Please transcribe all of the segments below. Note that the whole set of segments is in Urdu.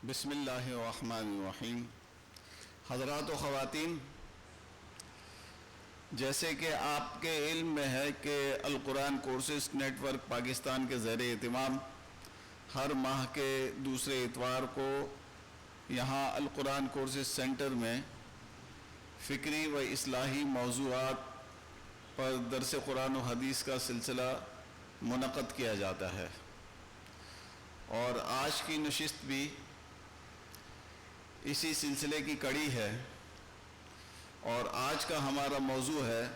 بسم اللہ الرحمن الرحیم۔ حضرات و خواتین، جیسے کہ آپ کے علم میں ہے کہ القرآن کورسز نیٹ ورک پاکستان کے زیر اہتمام ہر ماہ کے دوسرے اتوار کو یہاں القرآن کورسز سینٹر میں فکری و اصلاحی موضوعات پر درس قرآن و حدیث کا سلسلہ منعقد کیا جاتا ہے، اور آج کی نشست بھی اسی سلسلے کی کڑی ہے، اور آج کا ہمارا موضوع ہے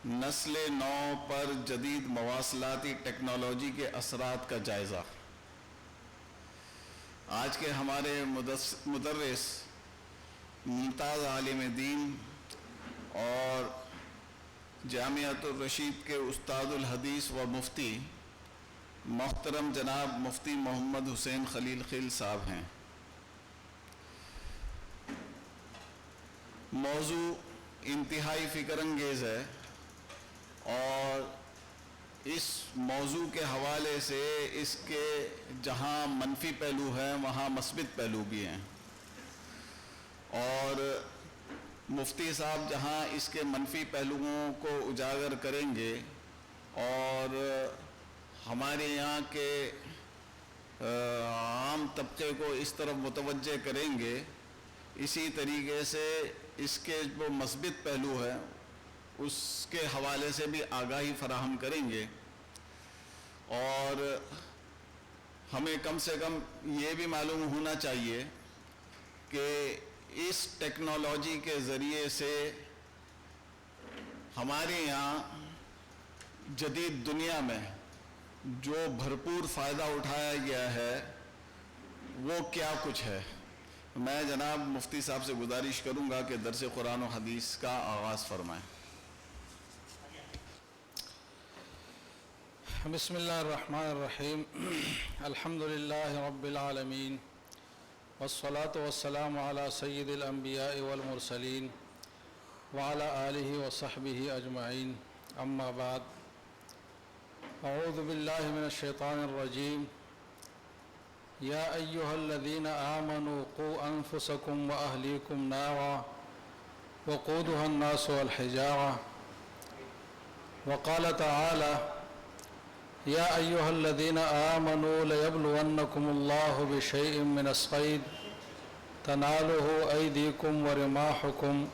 نسل نو پر جدید مواصلاتی ٹیکنالوجی کے اثرات کا جائزہ۔ آج کے ہمارے مدرس ممتاز عالم دین اور جامعۃ الرشید کے استاد الحدیث و مفتی محترم جناب مفتی محمد حسین خلیل خیل صاحب ہیں۔ موضوع انتہائی فکر انگیز ہے، اور اس موضوع کے حوالے سے اس کے جہاں منفی پہلو ہیں وہاں مثبت پہلو بھی ہیں، اور مفتی صاحب جہاں اس کے منفی پہلوؤں کو اجاگر کریں گے اور ہمارے یہاں کے عام طبقے کو اس طرف متوجہ کریں گے، اسی طریقے سے اس کے جو مثبت پہلو ہے اس کے حوالے سے بھی آگاہی فراہم کریں گے، اور ہمیں کم سے کم یہ بھی معلوم ہونا چاہیے کہ اس ٹیکنالوجی کے ذریعے سے ہمارے یہاں جدید دنیا میں جو بھرپور فائدہ اٹھایا گیا ہے وہ کیا کچھ ہے۔ میں جناب مفتی صاحب سے گزارش کروں گا کہ درس قرآن و حدیث کا آغاز فرمائیں۔ بسم اللہ الرحمن الرحیم۔ الحمدللہ رب العالمین، والصلاة والسلام علی سید الانبیاء والمرسلین وعلی آلہ وصحبہ اجمعین، اما بعد۔ اعوذ باللہ من الشیطان الرجیم۔ یا ایہا الذین آمنوا قوا انفسکم واہلیکم نارا وقودها الناس والحجارہ، وقال تعالی یا ایہا الذین آمنوا لیبلونکم اللہ بشیء من الصید تنالہ ایدیکم ورماحکم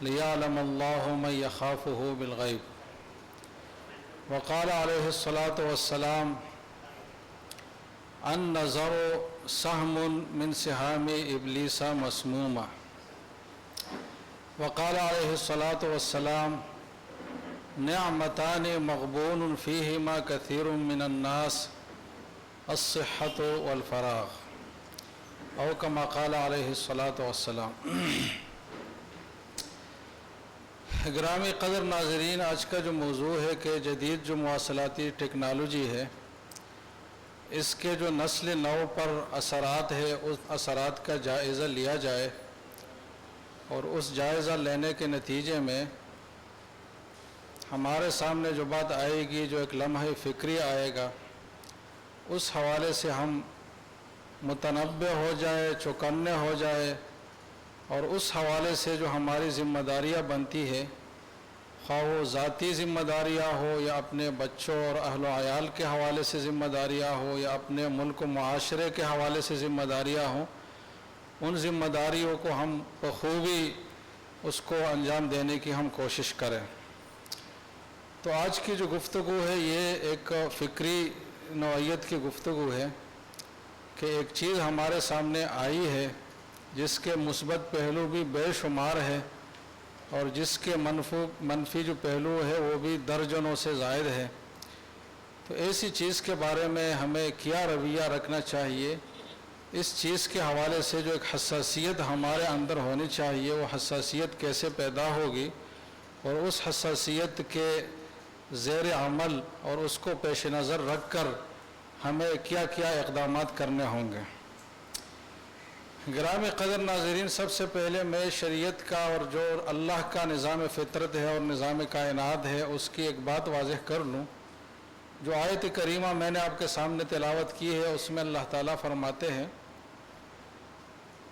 لیعلم اللہ من یخافہ بالغیب۔ وقال علیہ الصلاة والسلام النظر سهم من سهام ابلیس مسمومہ۔ وقال علیہ الصلاة والسلام نعمتان مغبون فیہما کثیر من الناس الصحة والفراغ، او کما قال علیہ الصلاة والسلام۔ گرامی قدر ناظرین، آج کا جو موضوع ہے کہ جدید جو مواصلاتی ٹیکنالوجی ہے اس کے جو نسل نو پر اثرات ہے، اس اثرات کا جائزہ لیا جائے، اور اس جائزہ لینے کے نتیجے میں ہمارے سامنے جو بات آئے گی، جو ایک لمحہ فکری آئے گا، اس حوالے سے ہم متنبہ ہو جائے، چوکنے ہو جائے، اور اس حوالے سے جو ہماری ذمہ داریاں بنتی ہے، خواہ وہ ذاتی ذمہ داریاں ہو یا اپنے بچوں اور اہل و عیال کے حوالے سے ذمہ داریاں ہو یا اپنے ملک و معاشرے کے حوالے سے ذمہ داریاں ہوں، ان ذمہ داریوں کو ہم بخوبی اس کو انجام دینے کی ہم کوشش کریں۔ تو آج کی جو گفتگو ہے یہ ایک فکری نوعیت کی گفتگو ہے کہ ایک چیز ہمارے سامنے آئی ہے جس کے مثبت پہلو بھی بے شمار ہے، اور جس کے منفی جو پہلو ہے وہ بھی درجنوں سے زائد ہے۔ تو ایسی چیز کے بارے میں ہمیں کیا رویہ رکھنا چاہیے، اس چیز کے حوالے سے جو ایک حساسیت ہمارے اندر ہونی چاہیے، وہ حساسیت کیسے پیدا ہوگی، اور اس حساسیت کے زیر عمل اور اس کو پیش نظر رکھ کر ہمیں کیا کیا اقدامات کرنے ہوں گے۔ گرامی قدر ناظرین، سب سے پہلے میں شریعت کا اور جو اللہ کا نظام فطرت ہے اور نظام کائنات ہے اس کی ایک بات واضح کر لوں۔ جو آیت کریمہ میں نے آپ کے سامنے تلاوت کی ہے اس میں اللہ تعالیٰ فرماتے ہیں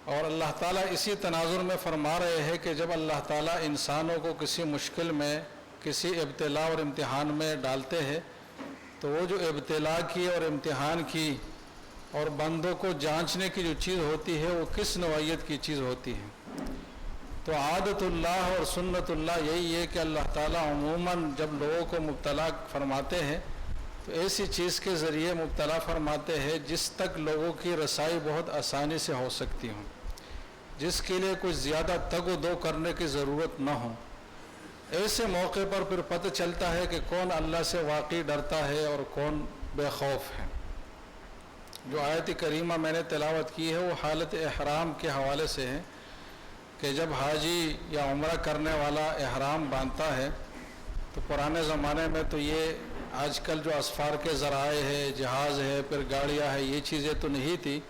اور اللہ تعالیٰ اسی تناظر میں فرما رہے ہیں کہ جب اللہ تعالیٰ انسانوں کو کسی مشکل میں کسی ابتلا اور امتحان میں ڈالتے ہیں تو وہ جو ابتلا کی اور امتحان کی اور بندوں کو جانچنے کی جو چیز ہوتی ہے وہ کس نوعیت کی چیز ہوتی ہے. تو عادت اللہ اور سنت اللہ یہی ہے کہ اللہ تعالیٰ عموماً جب لوگوں کو مبتلا فرماتے ہیں تو ایسی چیز کے ذریعے مبتلا فرماتے ہیں جس تک لوگوں کی رسائی بہت آسانی سے ہو سکتی ہوں، جس کے لیے کچھ زیادہ تگ و دو کرنے کی ضرورت نہ ہو. ایسے موقع پر پھر پتہ چلتا ہے کہ کون اللہ سے واقعی ڈرتا ہے اور کون بے خوف ہے. جو آیت کریمہ میں نے تلاوت کی ہے وہ حالت احرام کے حوالے سے ہے کہ جب حاجی یا عمرہ کرنے والا احرام باندھتا ہے تو پرانے زمانے میں تو یہ آج کل جو اسفار کے ذرائع ہے، جہاز ہے، پھر گاڑیاں ہے، یہ چیزیں تو نہیں تھی.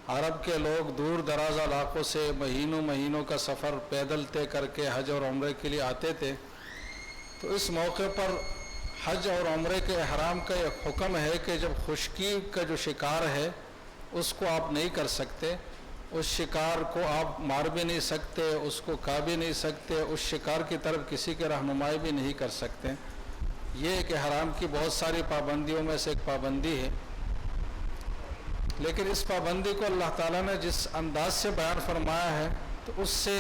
عرب کے لوگ دور دراز علاقوں سے مہینوں کا سفر پیدل طے کر کے حج اور عمرے کے لیے آتے تھے. تو اس موقع پر حج اور عمرے کے احرام کا ایک حکم ہے کہ جب خشکی کا جو شکار ہے اس کو آپ نہیں کر سکتے، اس شکار کو آپ مار بھی نہیں سکتے، اس کو کھا بھی نہیں سکتے، اس شکار کی طرف کسی کی رہنمائی بھی نہیں کر سکتے. یہ ایک احرام کی بہت ساری پابندیوں میں سے ایک پابندی ہے. لیکن اس پابندی کو اللہ تعالیٰ نے جس انداز سے بیان فرمایا ہے تو اس سے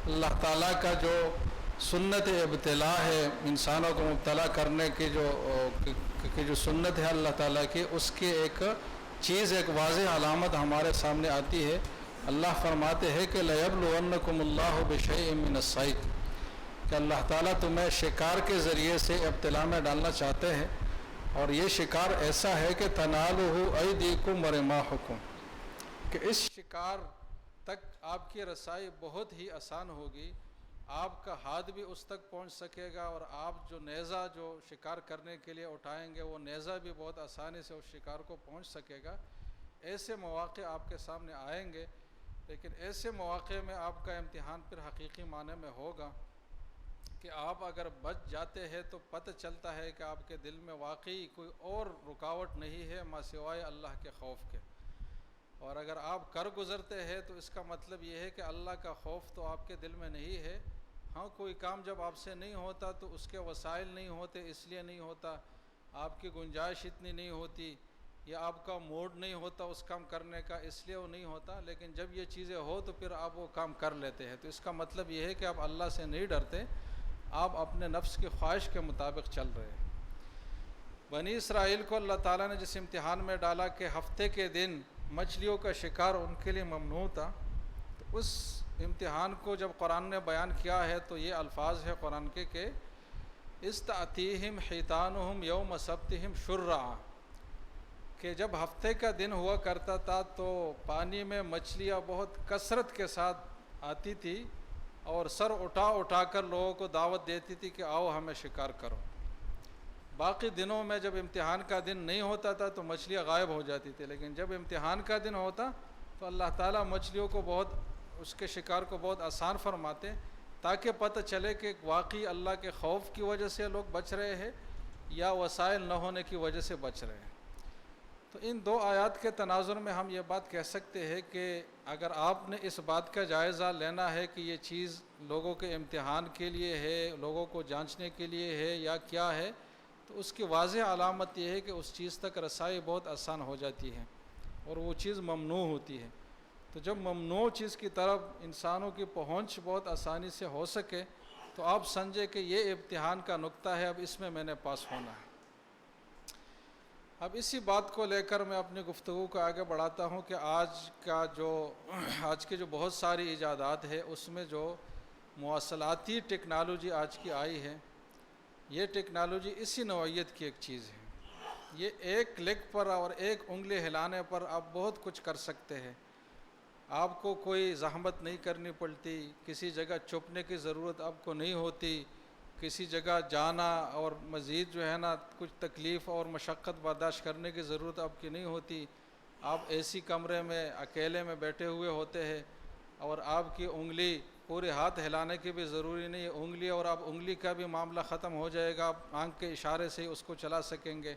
اللہ تعالیٰ کا جو سنت ابتلا ہے، انسانوں کو مبتلا کرنے کی جو سنت ہے اللہ تعالیٰ کی، اس کی ایک چیز، ایک واضح علامت ہمارے سامنے آتی ہے. اللہ فرماتے ہیں کہ لَيَبْلُوَنَّكُمُ اللَّهُ بِشَيْءٍ مِّنَ الصَّيْدِ، کہ اللہ تعالیٰ تمہیں شکار کے ذریعے سے ابتلا میں ڈالنا چاہتے ہیں. اور یہ شکار ایسا ہے کہ تَنَالُهُ أَيْدِيكُمْ وَرِمَاحُكُمْ، کہ اس شکار تک آپ کی رسائی بہت ہی آسان ہوگی، آپ کا ہاتھ بھی اس تک پہنچ سکے گا، اور آپ جو نیزہ جو شکار کرنے کے لیے اٹھائیں گے وہ نیزہ بھی بہت آسانی سے اس شکار کو پہنچ سکے گا. ایسے مواقع آپ کے سامنے آئیں گے، لیکن ایسے مواقع میں آپ کا امتحان پھر حقیقی معنی میں ہوگا کہ آپ اگر بچ جاتے ہیں تو پتہ چلتا ہے کہ آپ کے دل میں واقعی کوئی اور رکاوٹ نہیں ہے ماں سوائے اللہ کے خوف کے. اور اگر آپ کر گزرتے ہیں تو اس کا مطلب یہ ہے کہ اللہ کا خوف تو آپ کے دل میں نہیں ہے. ہاں، کوئی کام جب آپ سے نہیں ہوتا تو اس کے وسائل نہیں ہوتے، اس لیے نہیں ہوتا، آپ کی گنجائش اتنی نہیں ہوتی، یا آپ کا موڈ نہیں ہوتا اس کام کرنے کا، اس لیے وہ نہیں ہوتا. لیکن جب یہ چیزیں ہو تو پھر آپ وہ کام کر لیتے ہیں. تو اس کا مطلب یہ ہے کہ آپ اللہ سے نہیں ڈرتے، آپ اپنے نفس کی خواہش کے مطابق چل رہے ہیں. بنی اسرائیل کو اللہ تعالیٰ نے جس امتحان میں ڈالا کہ ہفتے کے دن مچھلیوں کا شکار ان کے لیے ممنوع تھا، تو اس امتحان کو جب قرآن نے بیان کیا ہے تو یہ الفاظ ہے قرآن کے کہ استأتیہم حیتانہم یوم سبتہم شرعا، کہ جب ہفتے کا دن ہوا کرتا تھا تو پانی میں مچھلیاں بہت کثرت کے ساتھ آتی تھی اور سر اٹھا کر لوگوں کو دعوت دیتی تھی کہ آؤ ہمیں شکار کرو. باقی دنوں میں جب امتحان کا دن نہیں ہوتا تھا تو مچھلیاں غائب ہو جاتی تھی، لیکن جب امتحان کا دن ہوتا تو اللہ تعالیٰ مچھلیوں کو اس کے شکار کو بہت آسان فرماتے تاکہ پتہ چلے کہ واقعی اللہ کے خوف کی وجہ سے لوگ بچ رہے ہیں یا وسائل نہ ہونے کی وجہ سے بچ رہے ہیں. تو ان دو آیات کے تناظر میں ہم یہ بات کہہ سکتے ہیں کہ اگر آپ نے اس بات کا جائزہ لینا ہے کہ یہ چیز لوگوں کے امتحان کے لیے ہے، لوگوں کو جانچنے کے لیے ہے یا کیا ہے، تو اس کی واضح علامت یہ ہے کہ اس چیز تک رسائی بہت آسان ہو جاتی ہے اور وہ چیز ممنوع ہوتی ہے. تو جب ممنوع چیز کی طرف انسانوں کی پہنچ بہت آسانی سے ہو سکے تو آپ سمجھے کہ یہ امتحان کا نقطہ ہے، اب اس میں میں نے پاس ہونا ہے. اب اسی بات کو لے کر میں اپنی گفتگو کو آگے بڑھاتا ہوں کہ آج کی جو بہت ساری ایجادات ہے اس میں جو مواصلاتی ٹیکنالوجی آج کی آئی ہے، یہ ٹیکنالوجی اسی نوعیت کی ایک چیز ہے. یہ ایک کلک پر اور ایک انگلی ہلانے پر آپ بہت کچھ کر سکتے ہیں. آپ کو کوئی زحمت نہیں کرنی پڑتی، کسی جگہ چھپنے کی ضرورت آپ کو نہیں ہوتی، کسی جگہ جانا اور مزید جو ہے نا کچھ تکلیف اور مشقت برداشت کرنے کی ضرورت آپ کی نہیں ہوتی. آپ ایسی کمرے میں اکیلے میں بیٹھے ہوئے ہوتے ہیں اور آپ کی انگلی پورے ہاتھ ہلانے کی بھی ضروری نہیں ہے، انگلی اور آپ انگلی کا بھی معاملہ ختم ہو جائے گا، آپ آنکھ کے اشارے سے اس کو چلا سکیں گے.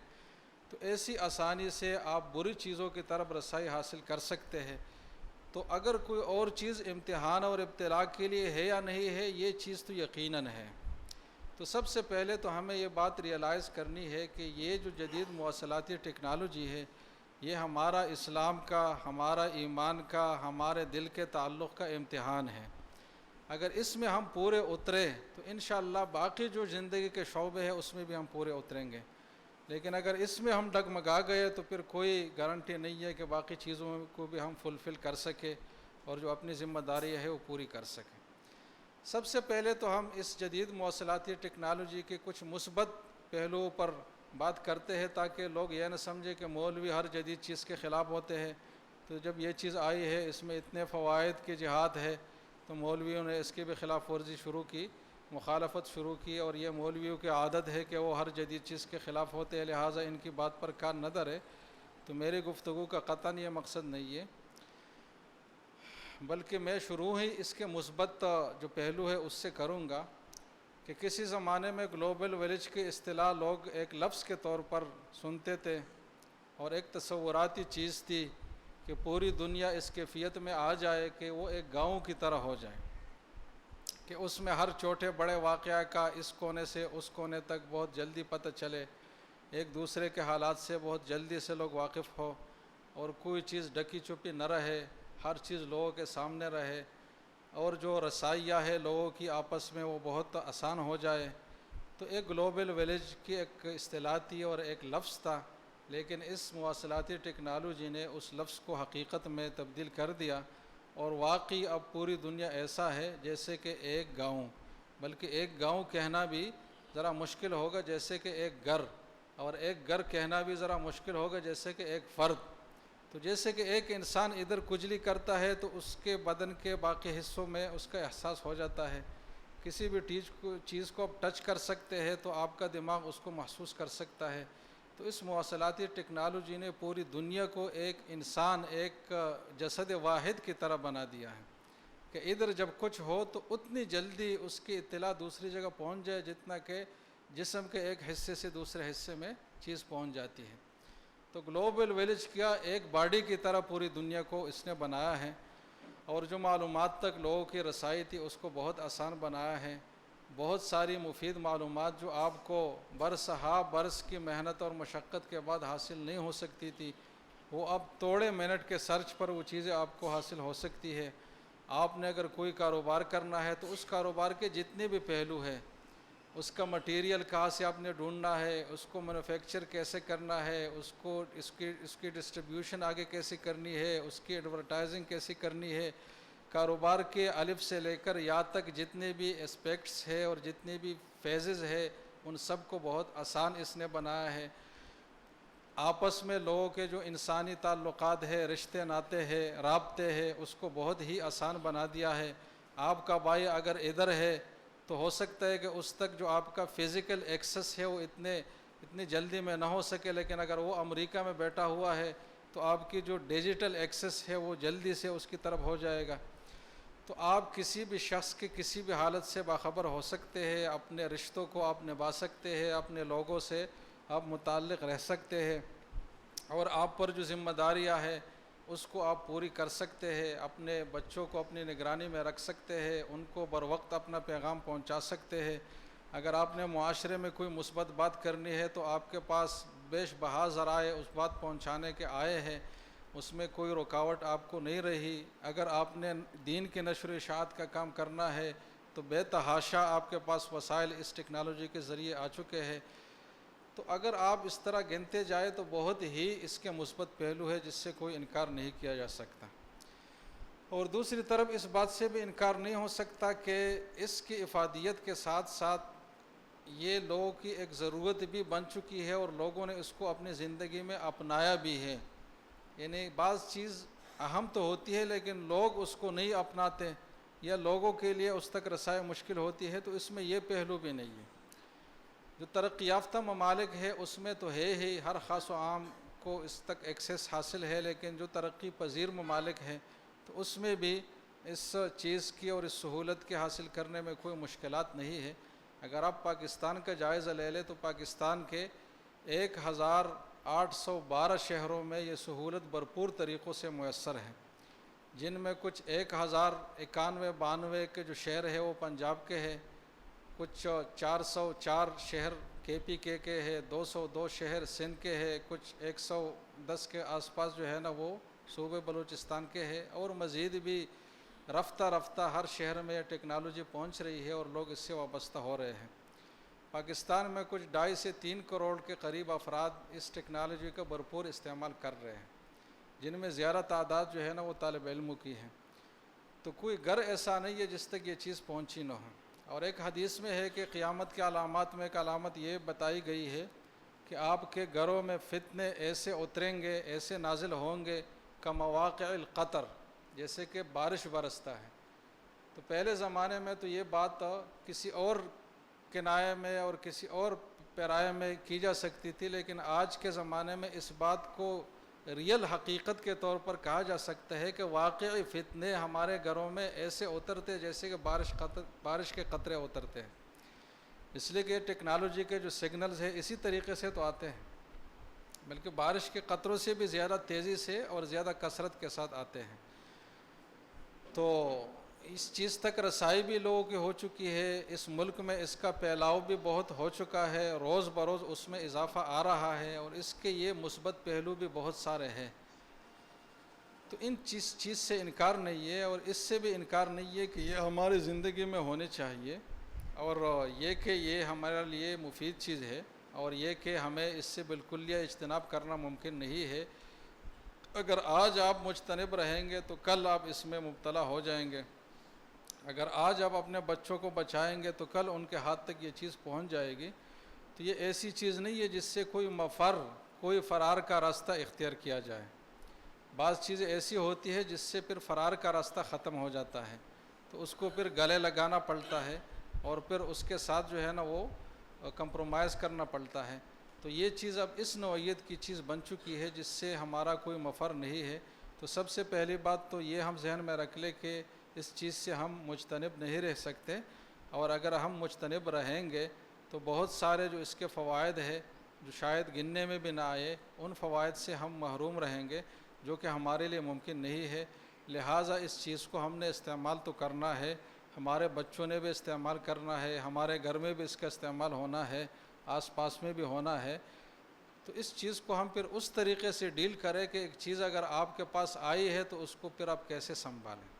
تو ایسی آسانی سے آپ بری چیزوں کی طرف رسائی حاصل کر سکتے ہیں. تو اگر کوئی اور چیز امتحان اور ابتلاء کے لیے ہے یا نہیں ہے، یہ چیز تو یقیناً ہے۔ تو سب سے پہلے تو ہمیں یہ بات ریئلائز کرنی ہے کہ یہ جو جدید مواصلاتی ٹیکنالوجی ہے، یہ ہمارا اسلام کا، ہمارا ایمان کا، ہمارے دل کے تعلق کا امتحان ہے۔ اگر اس میں ہم پورے اترے تو انشاءاللہ باقی جو زندگی کے شعبے ہیں اس میں بھی ہم پورے اتریں گے، لیکن اگر اس میں ہم ڈگمگا گئے تو پھر کوئی گارنٹی نہیں ہے کہ باقی چیزوں کو بھی ہم فلفل کر سکیں اور جو اپنی ذمہ داری ہے وہ پوری کر سکیں۔ سب سے پہلے تو ہم اس جدید مواصلاتی ٹیکنالوجی کے کچھ مثبت پہلوؤں پر بات کرتے ہیں، تاکہ لوگ یہ نہ سمجھے کہ مولوی ہر جدید چیز کے خلاف ہوتے ہیں۔ تو جب یہ چیز آئی ہے، اس میں اتنے فوائد کی جہاد ہے، تو مولویوں نے اس کی بھی خلاف ورزی شروع کی، مخالفت شروع کی، اور یہ مولویوں کی عادت ہے کہ وہ ہر جدید چیز کے خلاف ہوتے ہیں، لہٰذا ان کی بات پر کان نہ دھرے۔ تو میری گفتگو کا قطعاً یہ مقصد نہیں ہے، بلکہ میں شروع ہی اس کے مثبت جو پہلو ہے اس سے کروں گا کہ کسی زمانے میں گلوبل ویلیج کی اصطلاح لوگ ایک لفظ کے طور پر سنتے تھے اور ایک تصوراتی چیز تھی کہ پوری دنیا اس کیفیت میں آ جائے کہ وہ ایک گاؤں کی طرح ہو جائے، کہ اس میں ہر چھوٹے بڑے واقعہ کا اس کونے سے اس کونے تک بہت جلدی پتہ چلے، ایک دوسرے کے حالات سے بہت جلدی سے لوگ واقف ہو، اور کوئی چیز ڈکی چھپی نہ رہے، ہر چیز لوگوں کے سامنے رہے، اور جو رسائیہ ہے لوگوں کی آپس میں وہ بہت آسان ہو جائے۔ تو ایک گلوبل ویلیج کی ایک اصطلاح تھی اور ایک لفظ تھا، لیکن اس مواصلاتی ٹیکنالوجی نے اس لفظ کو حقیقت میں تبدیل کر دیا، اور واقعی اب پوری دنیا ایسا ہے جیسے کہ ایک گاؤں، بلکہ ایک گاؤں کہنا بھی ذرا مشکل ہوگا جیسے کہ ایک گھر، اور ایک گھر کہنا بھی ذرا مشکل ہوگا جیسے کہ ایک فرد۔ تو جیسے کہ ایک انسان ادھر کجلی کرتا ہے تو اس کے بدن کے باقی حصوں میں اس کا احساس ہو جاتا ہے، کسی بھی چیز کو آپ ٹچ کر سکتے ہیں تو آپ کا دماغ اس کو محسوس کر سکتا ہے۔ تو اس مواصلاتی ٹیکنالوجی نے پوری دنیا کو ایک انسان، ایک جسد واحد کی طرح بنا دیا ہے کہ ادھر جب کچھ ہو تو اتنی جلدی اس کی اطلاع دوسری جگہ پہنچ جائے جتنا کہ جسم کے ایک حصے سے دوسرے حصے میں چیز پہنچ جاتی ہے۔ تو گلوبل ویلیج کیا ایک باڈی کی طرح پوری دنیا کو اس نے بنایا ہے، اور جو معلومات تک لوگوں کی رسائی تھی اس کو بہت آسان بنایا ہے۔ بہت ساری مفید معلومات جو آپ کو برسہا برس کی محنت اور مشقت کے بعد حاصل نہیں ہو سکتی تھی، وہ اب توڑے منٹ کے سرچ پر وہ چیزیں آپ کو حاصل ہو سکتی ہے۔ آپ نے اگر کوئی کاروبار کرنا ہے تو اس کاروبار کے جتنے بھی پہلو ہیں، اس کا مٹیریل کہاں سے آپ نے ڈھونڈنا ہے، اس کو مینوفیکچر کیسے کرنا ہے، اس کی ڈسٹریبیوشن آگے کیسے کرنی ہے، اس کی ایڈورٹائزنگ کیسے کرنی ہے، کاروبار کے الف سے لے کر یا تک جتنے بھی اسپیکٹس ہے اور جتنے بھی فیزز ہے ان سب کو بہت آسان اس نے بنایا ہے۔ آپس میں لوگوں کے جو انسانی تعلقات ہے، رشتے ناتے ہیں، رابطے ہیں، اس کو بہت ہی آسان بنا دیا ہے۔ آپ کا بھائی اگر ادھر ہے تو ہو سکتا ہے کہ اس تک جو آپ کا فزیکل ایکسس ہے وہ اتنی جلدی میں نہ ہو سکے، لیکن اگر وہ امریکہ میں بیٹھا ہوا ہے تو آپ کی جو ڈیجیٹل ایکسس ہے وہ جلدی سے اس کی طرف ہو جائے گا۔ تو آپ کسی بھی شخص کے کسی بھی حالت سے باخبر ہو سکتے ہیں، اپنے رشتوں کو آپ نبھا سکتے ہیں، اپنے لوگوں سے آپ متعلق رہ سکتے ہیں، اور آپ پر جو ذمہ داریاں ہے اس کو آپ پوری کر سکتے ہیں، اپنے بچوں کو اپنی نگرانی میں رکھ سکتے ہیں، ان کو بر وقت اپنا پیغام پہنچا سکتے ہیں۔ اگر آپ نے معاشرے میں کوئی مثبت بات کرنی ہے تو آپ کے پاس بیش بہا ذرائع اس بات پہنچانے کے آئے ہیں، اس میں کوئی رکاوٹ آپ کو نہیں رہی۔ اگر آپ نے دین کی نشر و اشاعت کا کام کرنا ہے تو بے تحاشا آپ کے پاس وسائل اس ٹیکنالوجی کے ذریعے آ چکے ہیں۔ تو اگر آپ اس طرح گنتے جائیں تو بہت ہی اس کے مثبت پہلو ہے جس سے کوئی انکار نہیں کیا جا سکتا، اور دوسری طرف اس بات سے بھی انکار نہیں ہو سکتا کہ اس کی افادیت کے ساتھ ساتھ یہ لوگوں کی ایک ضرورت بھی بن چکی ہے، اور لوگوں نے اس کو اپنی زندگی میں اپنایا بھی ہے۔ یعنی بعض چیز اہم تو ہوتی ہے لیکن لوگ اس کو نہیں اپناتے، یا لوگوں کے لیے اس تک رسائی مشکل ہوتی ہے، تو اس میں یہ پہلو بھی نہیں ہے۔ جو ترقی یافتہ ممالک ہے اس میں تو ہے ہی، ہر خاص و عام کو اس تک ایکسیس حاصل ہے، لیکن جو ترقی پذیر ممالک ہیں تو اس میں بھی اس چیز کی اور اس سہولت کے حاصل کرنے میں کوئی مشکلات نہیں ہے۔ اگر آپ پاکستان کا جائزہ لے لیں تو پاکستان کے 1812 شہروں میں یہ سہولت بھرپور طریقوں سے میسر ہے۔ جن میں کچھ 1091-92 کے جو شہر ہے وہ پنجاب کے ہے، کچھ 404 شہر KPK کے ہے، 202 شہر سندھ کے ہے، کچھ 110 کے آس پاس جو ہے نا وہ صوبے بلوچستان کے ہے، اور مزید بھی رفتہ رفتہ ہر شہر میں ٹیکنالوجی پہنچ رہی ہے اور لوگ اس سے وابستہ ہو رہے ہیں۔ پاکستان میں کچھ 2.5 سے 3 کروڑ کے قریب افراد اس ٹیکنالوجی کا بھرپور استعمال کر رہے ہیں، جن میں زیادہ تعداد جو ہے نا وہ طالب علموں کی ہے۔ تو کوئی گھر ایسا نہیں ہے جس تک یہ چیز پہنچی نہ ہو۔ اور ایک حدیث میں ہے کہ قیامت کے علامات میں ایک علامت یہ بتائی گئی ہے کہ آپ کے گھروں میں فتنے ایسے اتریں گے، ایسے نازل ہوں گے کمواقع القطر، جیسے کہ بارش برستا ہے۔ تو پہلے زمانے میں تو یہ بات کسی اور کنایے میں اور کسی اور پیرائے میں کی جا سکتی تھی، لیکن آج کے زمانے میں اس بات کو ریئل حقیقت کے طور پر کہا جا سکتا ہے کہ واقعی فتنے ہمارے گھروں میں ایسے اترتے جیسے کہ بارش کے قطرے اترتے ہیں، اس لیے کہ ٹیکنالوجی کے جو سگنلز ہیں اسی طریقے سے تو آتے ہیں، بلکہ بارش کے قطروں سے بھی زیادہ تیزی سے اور زیادہ کثرت کے ساتھ آتے ہیں۔ تو اس چیز تک رسائی بھی لوگوں کی ہو چکی ہے، اس ملک میں اس کا پھیلاؤ بھی بہت ہو چکا ہے، روز بروز اس میں اضافہ آ رہا ہے، اور اس کے یہ مثبت پہلو بھی بہت سارے ہیں۔ تو ان چیز سے انکار نہیں ہے، اور اس سے بھی انکار نہیں ہے کہ یہ ہماری زندگی میں ہونے چاہیے، اور یہ کہ یہ ہمارے لیے مفید چیز ہے، اور یہ کہ ہمیں اس سے بالکل اجتناب کرنا ممکن نہیں ہے۔ اگر آج آپ مجتنب رہیں گے تو کل آپ اس میں مبتلا ہو جائیں گے، اگر آج آپ اپنے بچوں کو بچائیں گے تو کل ان کے ہاتھ تک یہ چیز پہنچ جائے گی۔ تو یہ ایسی چیز نہیں ہے جس سے کوئی مفر، کوئی فرار کا راستہ اختیار کیا جائے۔ بعض چیزیں ایسی ہوتی ہے جس سے پھر فرار کا راستہ ختم ہو جاتا ہے، تو اس کو پھر گلے لگانا پڑتا ہے، اور پھر اس کے ساتھ جو ہے نا وہ کمپرومائز کرنا پڑتا ہے۔ تو یہ چیز اب اس نوعیت کی چیز بن چکی ہے جس سے ہمارا کوئی مفر نہیں ہے۔ تو سب سے پہلی بات تو یہ ہم ذہن میں رکھ لیں کہ اس چیز سے ہم مجتنب نہیں رہ سکتے، اور اگر ہم مجتنب رہیں گے تو بہت سارے جو اس کے فوائد ہیں جو شاید گننے میں بھی نہ آئے، ان فوائد سے ہم محروم رہیں گے، جو کہ ہمارے لیے ممکن نہیں ہے۔ لہٰذا اس چیز کو ہم نے استعمال تو کرنا ہے، ہمارے بچوں نے بھی استعمال کرنا ہے، ہمارے گھر میں بھی اس کا استعمال ہونا ہے، آس پاس میں بھی ہونا ہے۔ تو اس چیز کو ہم پھر اس طریقے سے ڈیل کریں کہ ایک چیز اگر آپ کے پاس آئی ہے تو اس کو پھر آپ کیسے سنبھالیں۔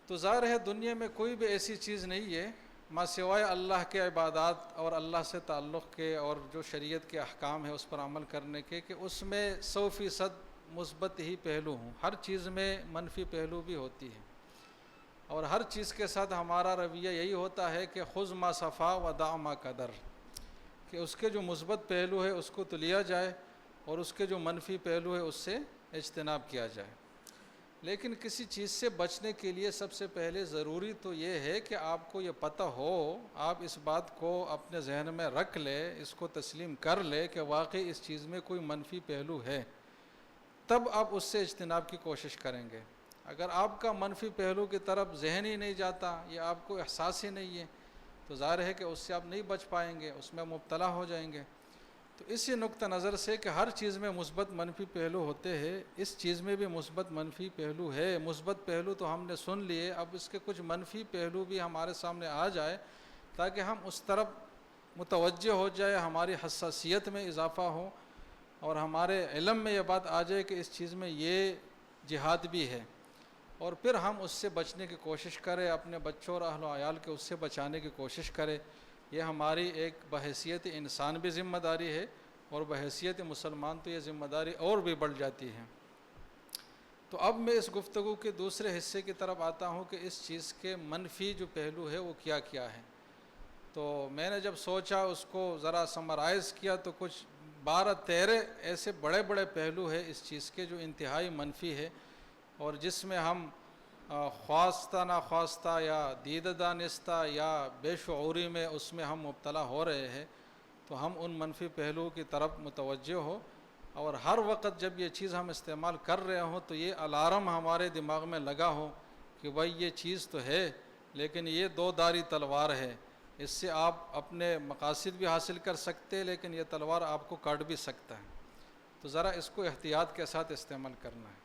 تو ظاہر ہے دنیا میں کوئی بھی ایسی چیز نہیں ہے ما سوائے اللہ کے عبادات اور اللہ سے تعلق کے اور جو شریعت کے احکام ہے اس پر عمل کرنے کے، کہ اس میں 100% مثبت ہی پہلو ہوں۔ ہر چیز میں منفی پہلو بھی ہوتی ہے، اور ہر چیز کے ساتھ ہمارا رویہ یہی ہوتا ہے کہ خذ ما صفا و دع ما قدر، کہ اس کے جو مثبت پہلو ہے اس کو تو لیا جائے، اور اس کے جو منفی پہلو ہے اس سے اجتناب کیا جائے۔ لیکن کسی چیز سے بچنے کے لیے سب سے پہلے ضروری تو یہ ہے کہ آپ کو یہ پتہ ہو، آپ اس بات کو اپنے ذہن میں رکھ لے، اس کو تسلیم کر لے کہ واقعی اس چیز میں کوئی منفی پہلو ہے، تب آپ اس سے اجتناب کی کوشش کریں گے۔ اگر آپ کا منفی پہلو کی طرف ذہن ہی نہیں جاتا یا آپ کو احساس ہی نہیں ہے تو ظاہر ہے کہ اس سے آپ نہیں بچ پائیں گے، اس میں مبتلا ہو جائیں گے۔ تو اسی نقطہ نظر سے کہ ہر چیز میں مثبت منفی پہلو ہوتے ہیں، اس چیز میں بھی مثبت منفی پہلو ہے۔ مثبت پہلو تو ہم نے سن لیے، اب اس کے کچھ منفی پہلو بھی ہمارے سامنے آ جائے تاکہ ہم اس طرف متوجہ ہو جائے، ہماری حساسیت میں اضافہ ہو، اور ہمارے علم میں یہ بات آ جائے کہ اس چیز میں یہ جہاد بھی ہے، اور پھر ہم اس سے بچنے کی کوشش کریں، اپنے بچوں اور اہل و عیال کے اس سے بچانے کی کوشش کریں۔ یہ ہماری ایک بحیثیت انسان بھی ذمہ داری ہے، اور بحیثیت مسلمان تو یہ ذمہ داری اور بھی بڑھ جاتی ہے۔ تو اب میں اس گفتگو کے دوسرے حصے کی طرف آتا ہوں کہ اس چیز کے منفی جو پہلو ہے وہ کیا کیا ہے۔ تو میں نے جب سوچا، اس کو ذرا سمرائز کیا، تو کچھ 12-13 ایسے بڑے بڑے پہلو ہیں اس چیز کے جو انتہائی منفی ہے، اور جس میں ہم خواستہ ناخواستہ یا دیدہ دانستہ یا بے شعوری میں اس میں ہم مبتلا ہو رہے ہیں۔ تو ہم ان منفی پہلوؤں کی طرف متوجہ ہو، اور ہر وقت جب یہ چیز ہم استعمال کر رہے ہوں تو یہ الارم ہمارے دماغ میں لگا ہو کہ بھائی یہ چیز تو ہے، لیکن یہ 2 دھاری تلوار ہے، اس سے آپ اپنے مقاصد بھی حاصل کر سکتے، لیکن یہ تلوار آپ کو کاٹ بھی سکتا ہے۔ تو ذرا اس کو احتیاط کے ساتھ استعمال کرنا ہے۔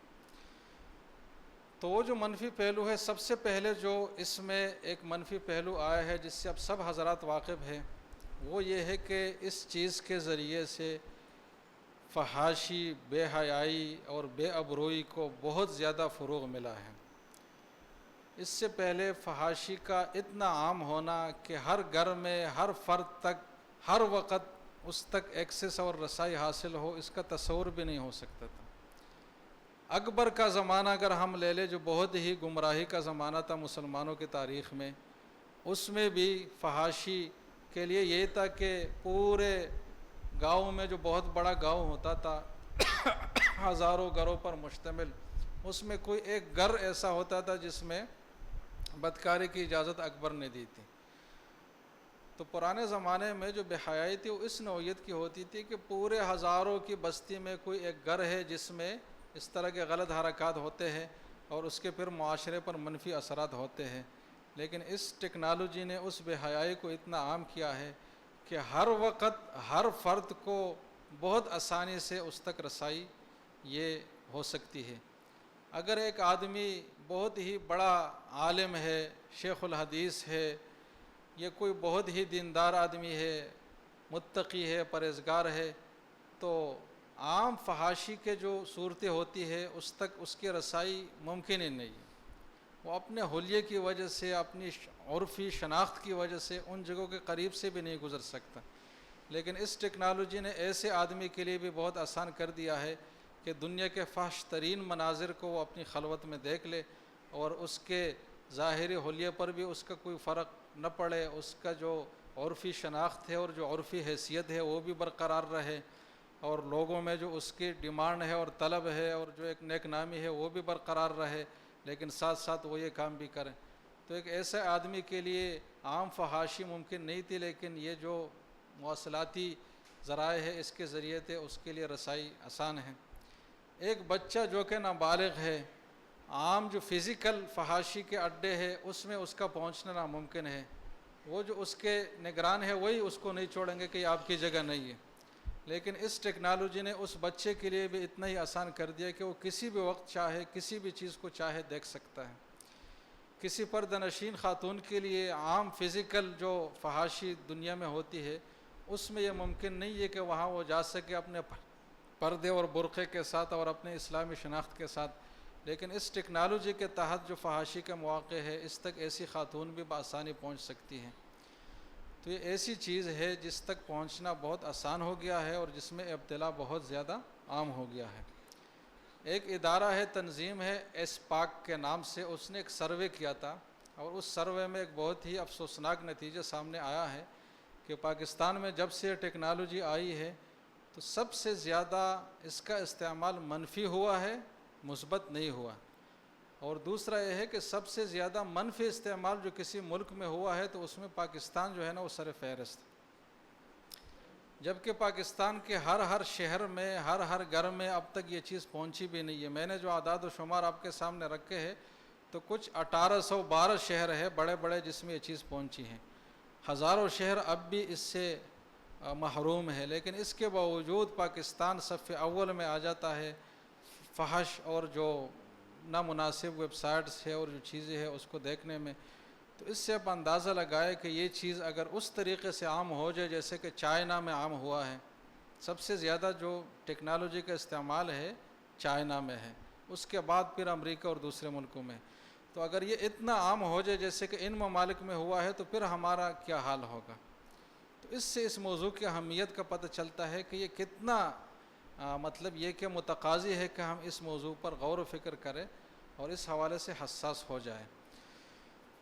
تو وہ جو منفی پہلو ہے، سب سے پہلے جو اس میں ایک منفی پہلو آیا ہے جس سے اب سب حضرات واقف ہیں، وہ یہ ہے کہ اس چیز کے ذریعے سے فحاشی، بے حیائی اور بے ابروئی کو بہت زیادہ فروغ ملا ہے۔ اس سے پہلے فحاشی کا اتنا عام ہونا کہ ہر گھر میں ہر فرد تک ہر وقت اس تک ایکسیس اور رسائی حاصل ہو، اس کا تصور بھی نہیں ہو سکتا تھا۔ اکبر کا زمانہ اگر ہم لے لیں جو بہت ہی گمراہی کا زمانہ تھا مسلمانوں کی تاریخ میں، اس میں بھی فحاشی کے لیے یہ تھا کہ پورے گاؤں میں، جو بہت بڑا گاؤں ہوتا تھا ہزاروں گھروں پر مشتمل، اس میں کوئی ایک گھر ایسا ہوتا تھا جس میں بدکاری کی اجازت اکبر نے دی تھی۔ تو پرانے زمانے میں جو بے حیائی تھی وہ اس نوعیت کی ہوتی تھی کہ پورے ہزاروں کی بستی میں کوئی ایک گھر ہے جس میں اس طرح کے غلط حرکات ہوتے ہیں اور اس کے پھر معاشرے پر منفی اثرات ہوتے ہیں۔ لیکن اس ٹیکنالوجی نے اس بے حیائی کو اتنا عام کیا ہے کہ ہر وقت ہر فرد کو بہت آسانی سے اس تک رسائی یہ ہو سکتی ہے۔ اگر ایک آدمی بہت ہی بڑا عالم ہے، شیخ الحدیث ہے، یہ کوئی بہت ہی دیندار آدمی ہے، متقی ہے، پرہیزگار ہے، تو عام فحاشی کے جو صورتیں ہوتی ہے اس تک اس کی رسائی ممکن ہی نہیں ہے۔ وہ اپنے حلیے کی وجہ سے، اپنی عرفی شناخت کی وجہ سے ان جگہوں کے قریب سے بھی نہیں گزر سکتا۔ لیکن اس ٹیکنالوجی نے ایسے آدمی کے لیے بھی بہت آسان کر دیا ہے کہ دنیا کے فحش ترین مناظر کو وہ اپنی خلوت میں دیکھ لے اور اس کے ظاہری حلیے پر بھی اس کا کوئی فرق نہ پڑے، اس کا جو عرفی شناخت ہے اور جو عرفی حیثیت ہے وہ بھی برقرار رہے، اور لوگوں میں جو اس کی ڈیمانڈ ہے اور طلب ہے اور جو ایک نیک نامی ہے وہ بھی برقرار رہے، لیکن ساتھ ساتھ وہ یہ کام بھی کریں۔ تو ایک ایسے آدمی کے لیے عام فحاشی ممکن نہیں تھی، لیکن یہ جو مواصلاتی ذرائع ہے اس کے ذریعے سے اس کے لیے رسائی آسان ہے۔ ایک بچہ جو کہ نابالغ ہے، عام جو فزیکل فحاشی کے اڈے ہے اس میں اس کا پہنچنا ناممکن ہے۔ وہ جو اس کے نگران ہے وہی اس کو نہیں چھوڑیں گے کہ یہ آپ کی جگہ نہیں ہے۔ لیکن اس ٹیکنالوجی نے اس بچے کے لیے بھی اتنا ہی آسان کر دیا کہ وہ کسی بھی وقت چاہے کسی بھی چیز کو چاہے دیکھ سکتا ہے۔ کسی پردہ نشین خاتون کے لیے عام فزیکل جو فحاشی دنیا میں ہوتی ہے اس میں یہ ممکن نہیں ہے کہ وہاں وہ جا سکے اپنے پردے اور برقعے کے ساتھ اور اپنے اسلامی شناخت کے ساتھ، لیکن اس ٹیکنالوجی کے تحت جو فحاشی کا مواقع ہے اس تک ایسی خاتون بھی بآسانی پہنچ سکتی ہیں۔ تو یہ ایسی چیز ہے جس تک پہنچنا بہت آسان ہو گیا ہے اور جس میں ابتلا بہت زیادہ عام ہو گیا ہے۔ ایک ادارہ ہے، تنظیم ہے ایس پاک کے نام سے، اس نے ایک سروے کیا تھا اور اس سروے میں ایک بہت ہی افسوسناک نتیجہ سامنے آیا ہے کہ پاکستان میں جب سے ٹیکنالوجی آئی ہے تو سب سے زیادہ اس کا استعمال منفی ہوا ہے، مثبت نہیں ہوا۔ اور دوسرا یہ ہے کہ سب سے زیادہ منفی استعمال جو کسی ملک میں ہوا ہے تو اس میں پاکستان جو ہے نا وہ سر فہرست، جبکہ پاکستان کے ہر شہر میں ہر گھر میں اب تک یہ چیز پہنچی بھی نہیں ہے۔ میں نے جو اعداد و شمار آپ کے سامنے رکھے ہیں تو کچھ 1812 شہر ہے بڑے بڑے جس میں یہ چیز پہنچی ہیں، ہزاروں شہر اب بھی اس سے محروم ہے، لیکن اس کے باوجود پاکستان صف اول میں آ جاتا ہے فحش اور جو نامناسب ویب سائٹس ہے اور جو چیزیں ہیں اس کو دیکھنے میں۔ تو اس سے آپ اندازہ لگائے کہ یہ چیز اگر اس طریقے سے عام ہو جائے جیسے کہ چائنا میں عام ہوا ہے، سب سے زیادہ جو ٹیکنالوجی کا استعمال ہے چائنا میں ہے، اس کے بعد پھر امریکہ اور دوسرے ملکوں میں، تو اگر یہ اتنا عام ہو جائے جیسے کہ ان ممالک میں ہوا ہے تو پھر ہمارا کیا حال ہوگا۔ تو اس سے اس موضوع کی اہمیت کا پتہ چلتا ہے کہ یہ کتنا مطلب یہ کہ متقاضی ہے کہ ہم اس موضوع پر غور و فکر کریں اور اس حوالے سے حساس ہو جائیں۔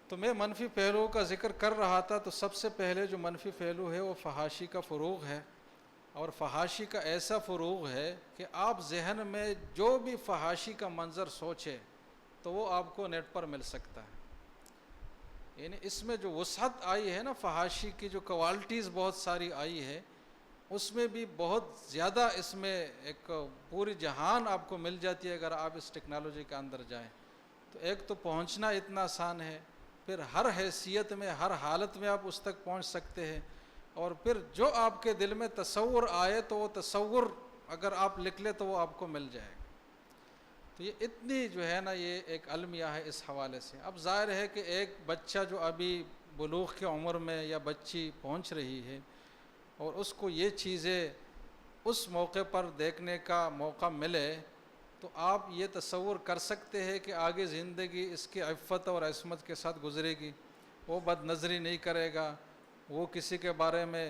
تو میں منفی پہلوؤں کا ذکر کر رہا تھا، تو سب سے پہلے جو منفی پہلو ہے وہ فحاشی کا فروغ ہے، اور فحاشی کا ایسا فروغ ہے کہ آپ ذہن میں جو بھی فحاشی کا منظر سوچے تو وہ آپ کو نیٹ پر مل سکتا ہے۔ یعنی اس میں جو وسعت آئی ہے نا، فحاشی کی جو کوالٹیز بہت ساری آئی ہے، اس میں بھی بہت زیادہ اس میں ایک پوری جہان آپ کو مل جاتی ہے اگر آپ اس ٹیکنالوجی کے اندر جائیں۔ تو ایک تو پہنچنا اتنا آسان ہے، پھر ہر حیثیت میں ہر حالت میں آپ اس تک پہنچ سکتے ہیں، اور پھر جو آپ کے دل میں تصور آئے تو وہ تصور اگر آپ لکھ لیں تو وہ آپ کو مل جائے گا۔ تو تو یہ اتنی جو ہے نا یہ ایک المیہ ہے اس حوالے سے۔ اب ظاہر ہے کہ ایک بچہ جو ابھی بلوغ کی عمر میں یا بچی پہنچ رہی ہے اور اس کو یہ چیزیں اس موقع پر دیکھنے کا موقع ملے تو آپ یہ تصور کر سکتے ہیں کہ آگے زندگی اس کی عفت اور عصمت کے ساتھ گزرے گی۔ وہ بد نظری نہیں کرے گا، وہ کسی کے بارے میں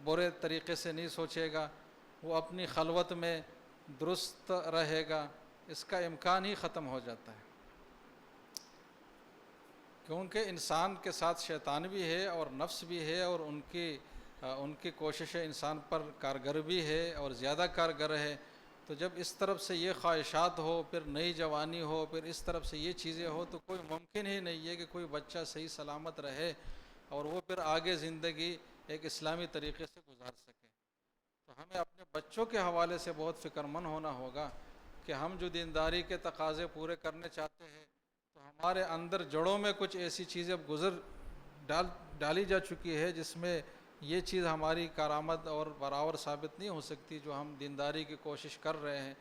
برے طریقے سے نہیں سوچے گا، وہ اپنی خلوت میں درست رہے گا، اس کا امکان ہی ختم ہو جاتا ہے، کیونکہ انسان کے ساتھ شیطان بھی ہے اور نفس بھی ہے، اور ان کی کوششیں انسان پر کارگر بھی ہے اور زیادہ کارگر ہے۔ تو جب اس طرف سے یہ خواہشات ہو، پھر نئی جوانی ہو، پھر اس طرف سے یہ چیزیں ہو، تو کوئی ممکن ہی نہیں ہے کہ کوئی بچہ صحیح سلامت رہے اور وہ پھر آگے زندگی ایک اسلامی طریقے سے گزار سکے۔ تو ہمیں اپنے بچوں کے حوالے سے بہت فکر مند ہونا ہوگا کہ ہم جو دینداری کے تقاضے پورے کرنے چاہتے ہیں تو ہمارے اندر جڑوں میں کچھ ایسی چیزیں ڈالی جا چکی ہے جس میں یہ چیز ہماری کارآمد اور برابر ثابت نہیں ہو سکتی جو ہم دینداری کی کوشش کر رہے ہیں۔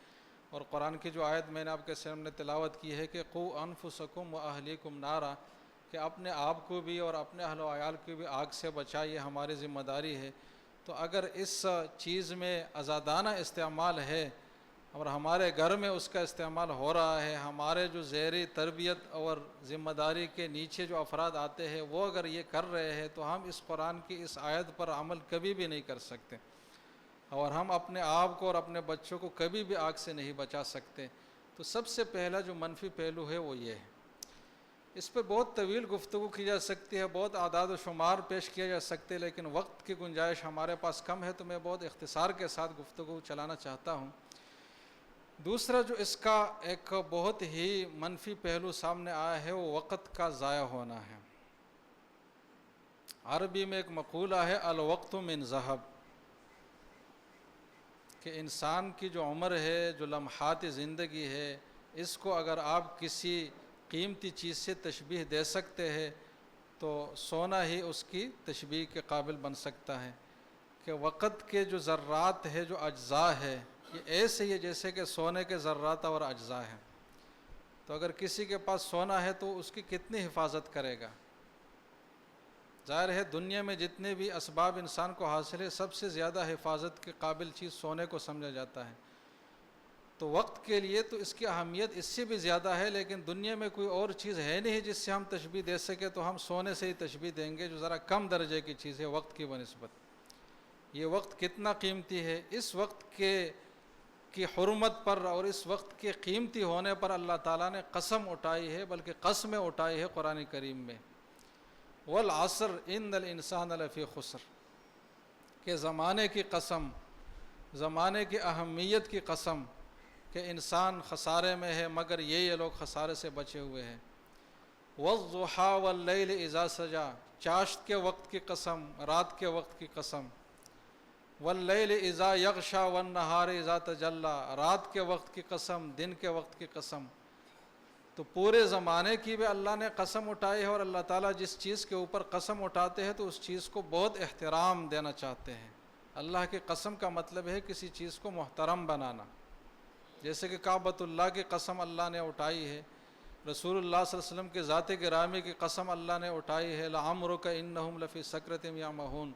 اور قرآن کی جو آیت میں نے آپ کے سامنے تلاوت کی ہے کہ قوا انفسکم واہلیکم نارا، کہ اپنے آپ کو بھی اور اپنے اہل و عیال کو بھی آگ سے بچائیے، ہماری ذمہ داری ہے۔ تو اگر اس چیز میں آزادانہ استعمال ہے اور ہمارے گھر میں اس کا استعمال ہو رہا ہے، ہمارے جو زیرِ تربیت اور ذمہ داری کے نیچے جو افراد آتے ہیں وہ اگر یہ کر رہے ہیں تو ہم اس قرآن کی اس آیت پر عمل کبھی بھی نہیں کر سکتے، اور ہم اپنے آپ کو اور اپنے بچوں کو کبھی بھی آگ سے نہیں بچا سکتے۔ تو سب سے پہلا جو منفی پہلو ہے وہ یہ ہے۔ اس پہ بہت طویل گفتگو کی جا سکتی ہے، بہت اعداد و شمار پیش کیا جا سکتے، لیکن وقت کی گنجائش ہمارے پاس کم ہے تو میں بہت اختصار کے ساتھ گفتگو چلانا چاہتا ہوں۔ دوسرا جو اس کا ایک بہت ہی منفی پہلو سامنے آیا ہے وہ وقت کا ضائع ہونا ہے۔ عربی میں ایک مقولہ ہے الوقت من ذہب، کہ انسان کی جو عمر ہے، جو لمحات زندگی ہے، اس کو اگر آپ کسی قیمتی چیز سے تشبیہ دے سکتے ہیں تو سونا ہی اس کی تشبیہ کے قابل بن سکتا ہے، کہ وقت کے جو ذرات ہے، جو اجزاء ہے، یہ ایسے ہی جیسے کہ سونے کے ذرات اور اجزاء ہیں۔ تو اگر کسی کے پاس سونا ہے تو اس کی کتنی حفاظت کرے گا؟ ظاہر ہے دنیا میں جتنے بھی اسباب انسان کو حاصل ہے سب سے زیادہ حفاظت کے قابل چیز سونے کو سمجھا جاتا ہے۔ تو وقت کے لیے تو اس کی اہمیت اس سے بھی زیادہ ہے، لیکن دنیا میں کوئی اور چیز ہے نہیں جس سے ہم تشبیہ دے سکے، تو ہم سونے سے ہی تشبیہ دیں گے جو ذرا کم درجے کی چیز ہے وقت کی بنسبت۔ یہ وقت کتنا قیمتی ہے، اس وقت کی حرمت پر اور اس وقت کے قیمتی ہونے پر اللہ تعالیٰ نے قسم اٹھائی ہے، بلکہ قسمیں اٹھائی ہے قرآن کریم میں۔ والعصر ان الانسان لفی خسر، کہ زمانے کی قسم، زمانے کی اہمیت کی قسم، کہ انسان خسارے میں ہے مگر یہ لوگ خسارے سے بچے ہوئے ہیں۔ والضحیٰ واللیل اذا سجا، چاشت کے وقت کی قسم، رات کے وقت کی قسم۔ واللیل اذا یغشا والنہار اذا تجلی، رات کے وقت کی قسم، دن کے وقت کی قسم۔ تو پورے زمانے کی بھی اللہ نے قسم اٹھائی ہے، اور اللہ تعالیٰ جس چیز کے اوپر قسم اٹھاتے ہیں تو اس چیز کو بہت احترام دینا چاہتے ہیں۔ اللہ کی قسم کا مطلب ہے کسی چیز کو محترم بنانا، جیسے کہ کعبۃ اللہ کی قسم اللہ نے اٹھائی ہے، رسول اللہ صلی اللہ علیہ وسلم کے ذات گرامی کی قسم اللہ نے اٹھائی ہے، لعمرک انہم لفی سکرتہم یعمہون۔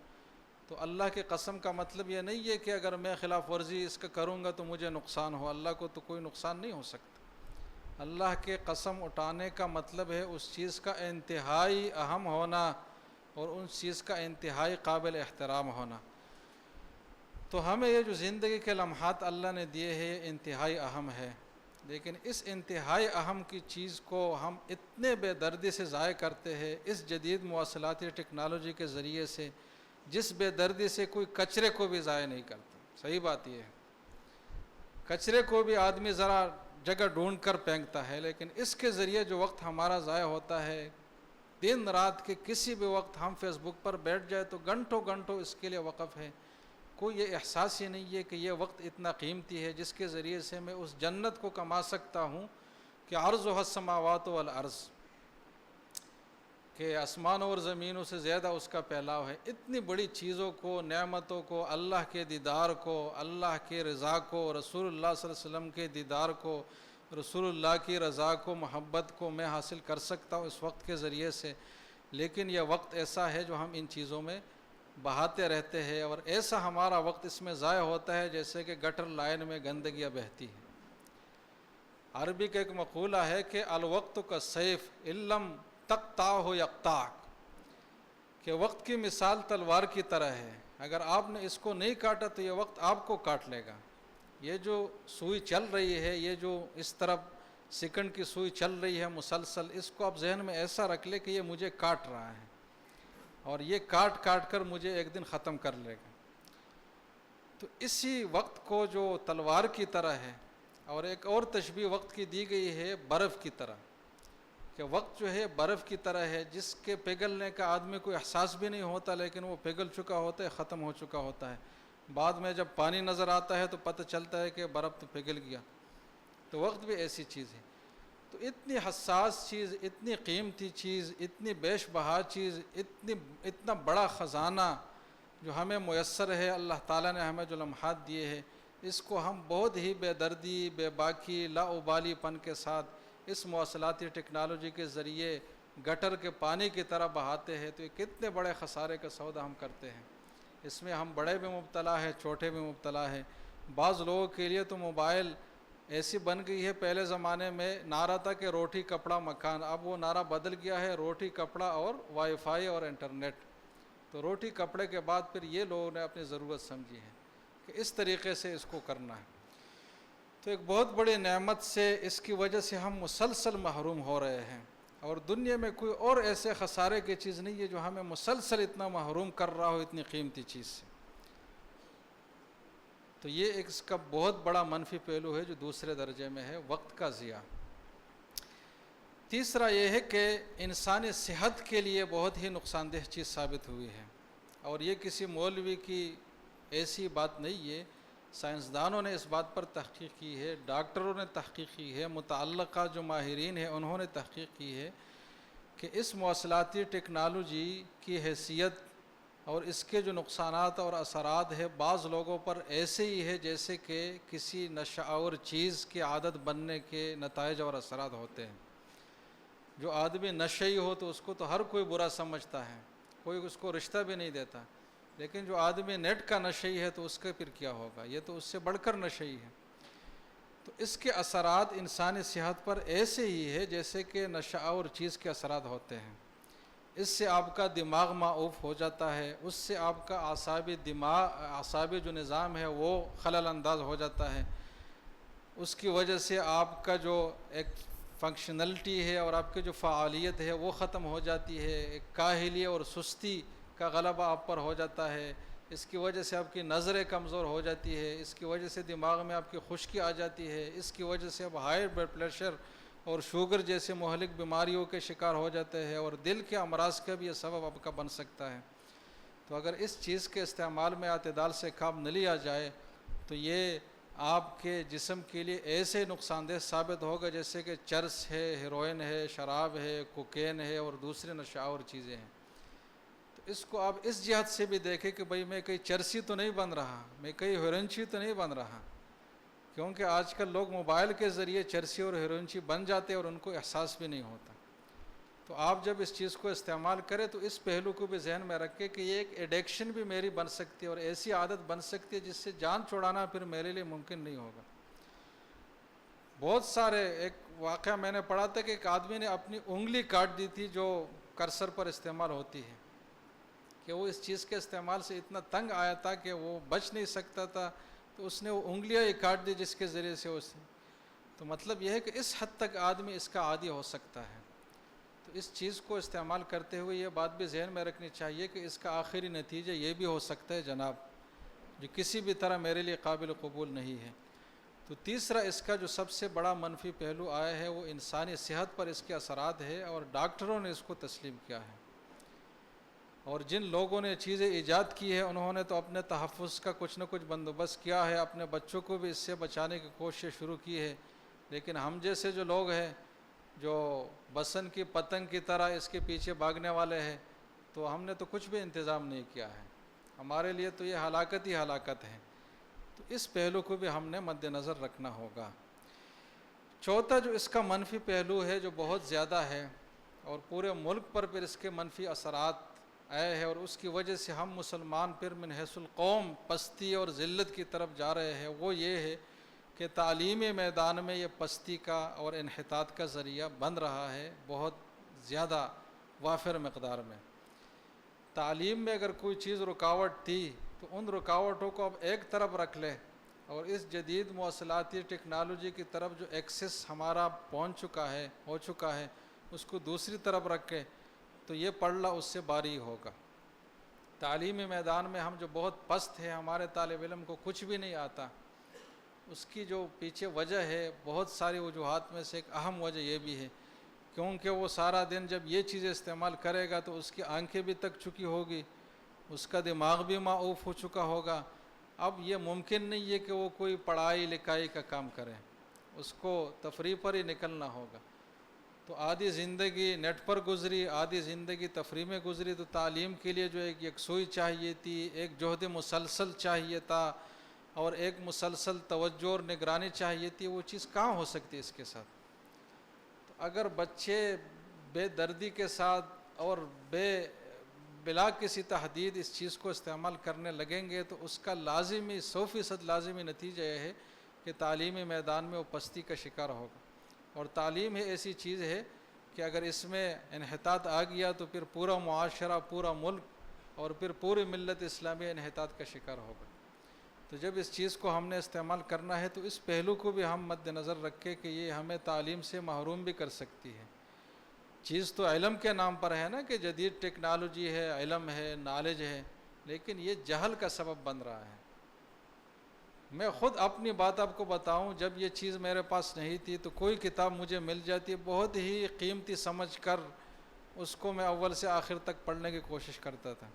تو اللہ کی قسم کا مطلب یہ نہیں ہے کہ اگر میں خلاف ورزی اس کا کروں گا تو مجھے نقصان ہو، اللہ کو تو کوئی نقصان نہیں ہو سکتا۔ اللہ کے قسم اٹھانے کا مطلب ہے اس چیز کا انتہائی اہم ہونا اور اس چیز کا انتہائی قابل احترام ہونا۔ تو ہمیں یہ جو زندگی کے لمحات اللہ نے دیے ہیں یہ انتہائی اہم ہے، لیکن اس انتہائی اہم کی چیز کو ہم اتنے بے دردی سے ضائع کرتے ہیں اس جدید مواصلاتی ٹیکنالوجی کے ذریعے سے، جس بے دردی سے کوئی کچرے کو بھی ضائع نہیں کرتا۔ صحیح بات یہ ہے، کچرے کو بھی آدمی ذرا جگہ ڈھونڈ کر پھینکتا ہے، لیکن اس کے ذریعے جو وقت ہمارا ضائع ہوتا ہے، دن رات کے کسی بھی وقت ہم فیس بک پر بیٹھ جائے تو گھنٹوں گھنٹوں اس کے لیے وقف ہے، کوئی یہ احساس ہی نہیں ہے کہ یہ وقت اتنا قیمتی ہے جس کے ذریعے سے میں اس جنت کو کما سکتا ہوں کہ عرضها السماوات والارض، کہ آسمانوں اور زمینوں سے زیادہ اس کا پھیلاؤ ہے۔ اتنی بڑی چیزوں کو، نعمتوں کو، اللہ کے دیدار کو، اللہ کے رضا کو، رسول اللہ صلی اللہ علیہ وسلم کے دیدار کو، رسول اللہ کی رضا کو، محبت کو میں حاصل کر سکتا ہوں اس وقت کے ذریعے سے، لیکن یہ وقت ایسا ہے جو ہم ان چیزوں میں بہاتے رہتے ہیں، اور ایسا ہمارا وقت اس میں ضائع ہوتا ہے جیسے کہ گٹر لائن میں گندگیاں بہتی ہیں۔ عربی کا ایک مقولہ ہے کہ الوقت کا سیف علم تقطعہ یقطعک، کہ وقت کی مثال تلوار کی طرح ہے، اگر آپ نے اس کو نہیں کاٹا تو یہ وقت آپ کو کاٹ لے گا۔ یہ جو سوئی چل رہی ہے، یہ جو اس طرف سیکنڈ کی سوئی چل رہی ہے مسلسل، اس کو آپ ذہن میں ایسا رکھ لیں کہ یہ مجھے کاٹ رہا ہے، اور یہ کاٹ کاٹ کر مجھے ایک دن ختم کر لے گا۔ تو اسی وقت کو جو تلوار کی طرح ہے، اور ایک اور تشبیہ وقت کی دی گئی ہے برف کی طرح، کہ وقت جو ہے برف کی طرح ہے جس کے پگھلنے کا آدمی کو احساس بھی نہیں ہوتا، لیکن وہ پگھل چکا ہوتا ہے، ختم ہو چکا ہوتا ہے۔ بعد میں جب پانی نظر آتا ہے تو پتہ چلتا ہے کہ برف تو پگھل گیا۔ تو وقت بھی ایسی چیز ہے۔ تو اتنی حساس چیز، اتنی قیمتی چیز، اتنی بیش بہا چیز، اتنا بڑا خزانہ جو ہمیں میسر ہے، اللہ تعالیٰ نے ہمیں جو لمحات دیے ہیں، اس کو ہم بہت ہی بے دردی، بے باکی، لا ابالی پن کے ساتھ اس مواصلاتی ٹیکنالوجی کے ذریعے گٹر کے پانی کی طرح بہاتے ہیں۔ تو یہ کتنے بڑے خسارے کا سودا ہم کرتے ہیں۔ اس میں ہم بڑے بھی مبتلا ہیں، چھوٹے بھی مبتلا ہیں۔ بعض لوگوں کے لیے تو موبائل ایسی بن گئی ہے، پہلے زمانے میں نعرہ تھا کہ روٹی کپڑا مکان، اب وہ نعرہ بدل گیا ہے روٹی کپڑا اور وائی فائی اور انٹرنیٹ۔ تو روٹی کپڑے کے بعد پھر یہ لوگوں نے اپنی ضرورت سمجھی ہے کہ اس طریقے سے اس کو کرنا ہے۔ تو ایک بہت بڑی نعمت سے اس کی وجہ سے ہم مسلسل محروم ہو رہے ہیں، اور دنیا میں کوئی اور ایسے خسارے کی چیز نہیں ہے جو ہمیں مسلسل اتنا محروم کر رہا ہو اتنی قیمتی چیز سے۔ تو یہ ایک اس کا بہت بڑا منفی پہلو ہے جو دوسرے درجے میں ہے، وقت کا ضیاع۔ تیسرا یہ ہے کہ انسانی صحت کے لیے بہت ہی نقصان دہ چیز ثابت ہوئی ہے، اور یہ کسی مولوی کی ایسی بات نہیں ہے، سائنسدانوں نے اس بات پر تحقیق کی ہے، ڈاکٹروں نے تحقیق کی ہے، متعلقہ جو ماہرین ہیں انہوں نے تحقیق کی ہے کہ اس مواصلاتی ٹیکنالوجی کی حیثیت اور اس کے جو نقصانات اور اثرات ہے بعض لوگوں پر ایسے ہی ہے جیسے کہ کسی نشہ آور چیز کی عادت بننے کے نتائج اور اثرات ہوتے ہیں۔ جو آدمی نشئی ہو تو اس کو تو ہر کوئی برا سمجھتا ہے، کوئی اس کو رشتہ بھی نہیں دیتا، لیکن جو آدمی نیٹ کا نشئی ہے تو اس کا پھر کیا ہوگا، یہ تو اس سے بڑھ کر نشئی ہے۔ تو اس کے اثرات انسانی صحت پر ایسے ہی ہے جیسے کہ نشہ آور چیز کے اثرات ہوتے ہیں۔ اس سے آپ کا دماغ معوف ہو جاتا ہے، اس سے آپ کا اعصابی جو نظام ہے وہ خلل انداز ہو جاتا ہے، اس کی وجہ سے آپ کا جو ایک فنکشنلٹی ہے اور آپ کی جو فعالیت ہے وہ ختم ہو جاتی ہے، ایک کاہلی اور سستی کا غلبہ آپ پر ہو جاتا ہے، اس کی وجہ سے آپ کی نظریں کمزور ہو جاتی ہے، اس کی وجہ سے دماغ میں آپ کی خشکی آ جاتی ہے، اس کی وجہ سے آپ ہائی بلڈ پریشر اور شوگر جیسے مہلک بیماریوں کے شکار ہو جاتے ہیں، اور دل کے امراض کا بھی یہ سبب آپ کا بن سکتا ہے۔ تو اگر اس چیز کے استعمال میں اعتدال سے کام نہ لیا جائے تو یہ آپ کے جسم کے لیے ایسے نقصان دہ ثابت ہوگا جیسے کہ چرس ہے، ہیروئن ہے، شراب ہے، کوکین ہے اور دوسرے نشہ آور چیزیں ہیں۔ تو اس کو آپ اس جہت سے بھی دیکھیں کہ بھئی میں کہیں چرسی تو نہیں بن رہا، میں کہیں ہیروئنچی تو نہیں بن رہا، کیونکہ آج کل لوگ موبائل کے ذریعے چرسی اور ہیروئنچی بن جاتے ہیں اور ان کو احساس بھی نہیں ہوتا۔ تو آپ جب اس چیز کو استعمال کریں تو اس پہلو کو بھی ذہن میں رکھیں کہ یہ ایک ایڈکشن بھی میری بن سکتی ہے، اور ایسی عادت بن سکتی ہے جس سے جان چھڑانا پھر میرے لیے ممکن نہیں ہوگا۔ بہت سارے، ایک واقعہ میں نے پڑھا تھا کہ ایک آدمی نے اپنی انگلی کاٹ دی تھی جو کرسر پر استعمال ہوتی ہے، کہ وہ اس چیز کے استعمال سے اتنا تنگ آیا تھا کہ وہ بچ نہیں سکتا تھا، تو اس نے وہ انگلیاں ہی کاٹ دی جس کے ذریعے سے تو مطلب یہ ہے کہ اس حد تک آدمی اس کا عادی ہو سکتا ہے۔ تو اس چیز کو استعمال کرتے ہوئے یہ بات بھی ذہن میں رکھنی چاہیے کہ اس کا آخری نتیجہ یہ بھی ہو سکتا ہے جناب، جو کسی بھی طرح میرے لیے قابل قبول نہیں ہے۔ تو تیسرا اس کا جو سب سے بڑا منفی پہلو آیا ہے وہ انسانی صحت پر اس کے اثرات ہے، اور ڈاکٹروں نے اس کو تسلیم کیا ہے، اور جن لوگوں نے چیزیں ایجاد کی ہے انہوں نے تو اپنے تحفظ کا کچھ نہ کچھ بندوبست کیا ہے، اپنے بچوں کو بھی اس سے بچانے کی کوشش شروع کی ہے، لیکن ہم جیسے جو لوگ ہیں جو بسن کی پتنگ کی طرح اس کے پیچھے بھاگنے والے ہیں، تو ہم نے تو کچھ بھی انتظام نہیں کیا ہے، ہمارے لیے تو یہ ہلاکت ہی ہلاکت ہے۔ تو اس پہلو کو بھی ہم نے مد نظر رکھنا ہوگا۔ چوتھا جو اس کا منفی پہلو ہے جو بہت زیادہ ہے اور پورے ملک پر پھر اس کے منفی اثرات آئے ہیں، اور اس کی وجہ سے ہم مسلمان پھر من حیث القوم پستی اور ذلت کی طرف جا رہے ہیں، وہ یہ ہے کہ تعلیمی میدان میں یہ پستی کا اور انحطاط کا ذریعہ بن رہا ہے بہت زیادہ وافر مقدار میں۔ تعلیم میں اگر کوئی چیز رکاوٹ تھی تو ان رکاوٹوں کو اب ایک طرف رکھ لے اور اس جدید مواصلاتی ٹیکنالوجی کی طرف جو ایکسس ہمارا پہنچ چکا ہے ہو چکا ہے اس کو دوسری طرف رکھے تو یہ پڑھنا اس سے باری ہوگا۔ تعلیمی میدان میں ہم جو بہت پست ہیں، ہمارے طالب علم کو کچھ بھی نہیں آتا، اس کی جو پیچھے وجہ ہے بہت ساری وجوہات میں سے ایک اہم وجہ یہ بھی ہے کیونکہ وہ سارا دن جب یہ چیزیں استعمال کرے گا تو اس کی آنکھیں بھی تک چکی ہوگی، اس کا دماغ بھی معوف ہو چکا ہوگا۔ اب یہ ممکن نہیں ہے کہ وہ کوئی پڑھائی لکھائی کا کام کرے، اس کو تفریح پر ہی نکلنا ہوگا۔ تو آدھی زندگی نیٹ پر گزری، آدھی زندگی تفریح میں گزری، تو تعلیم کے لیے جو ایک یکسوئی چاہیے تھی، ایک جہد مسلسل چاہیے تھا اور ایک مسلسل توجہ اور نگرانی چاہیے تھی، وہ چیز کہاں ہو سکتی ہے اس کے ساتھ؟ تو اگر بچے بے دردی کے ساتھ اور بلا کسی تحدید اس چیز کو استعمال کرنے لگیں گے تو اس کا لازمی 100% لازمی نتیجہ یہ ہے کہ تعلیمی میدان میں وہ پستی کا شکار ہوگا۔ اور تعلیم ایسی چیز ہے کہ اگر اس میں انحطاط آ گیا تو پھر پورا معاشرہ، پورا ملک اور پھر پوری ملت اسلامی انحطاط کا شکار ہوگا۔ تو جب اس چیز کو ہم نے استعمال کرنا ہے تو اس پہلو کو بھی ہم مد نظر رکھیں کہ یہ ہمیں تعلیم سے محروم بھی کر سکتی ہے۔ چیز تو علم کے نام پر ہے نا کہ جدید ٹیکنالوجی ہے، علم ہے، نالج ہے، لیکن یہ جہل کا سبب بن رہا ہے۔ میں خود اپنی بات آپ کو بتاؤں، جب یہ چیز میرے پاس نہیں تھی تو کوئی کتاب مجھے مل جاتی بہت ہی قیمتی سمجھ کر اس کو میں اول سے آخر تک پڑھنے کی کوشش کرتا تھا،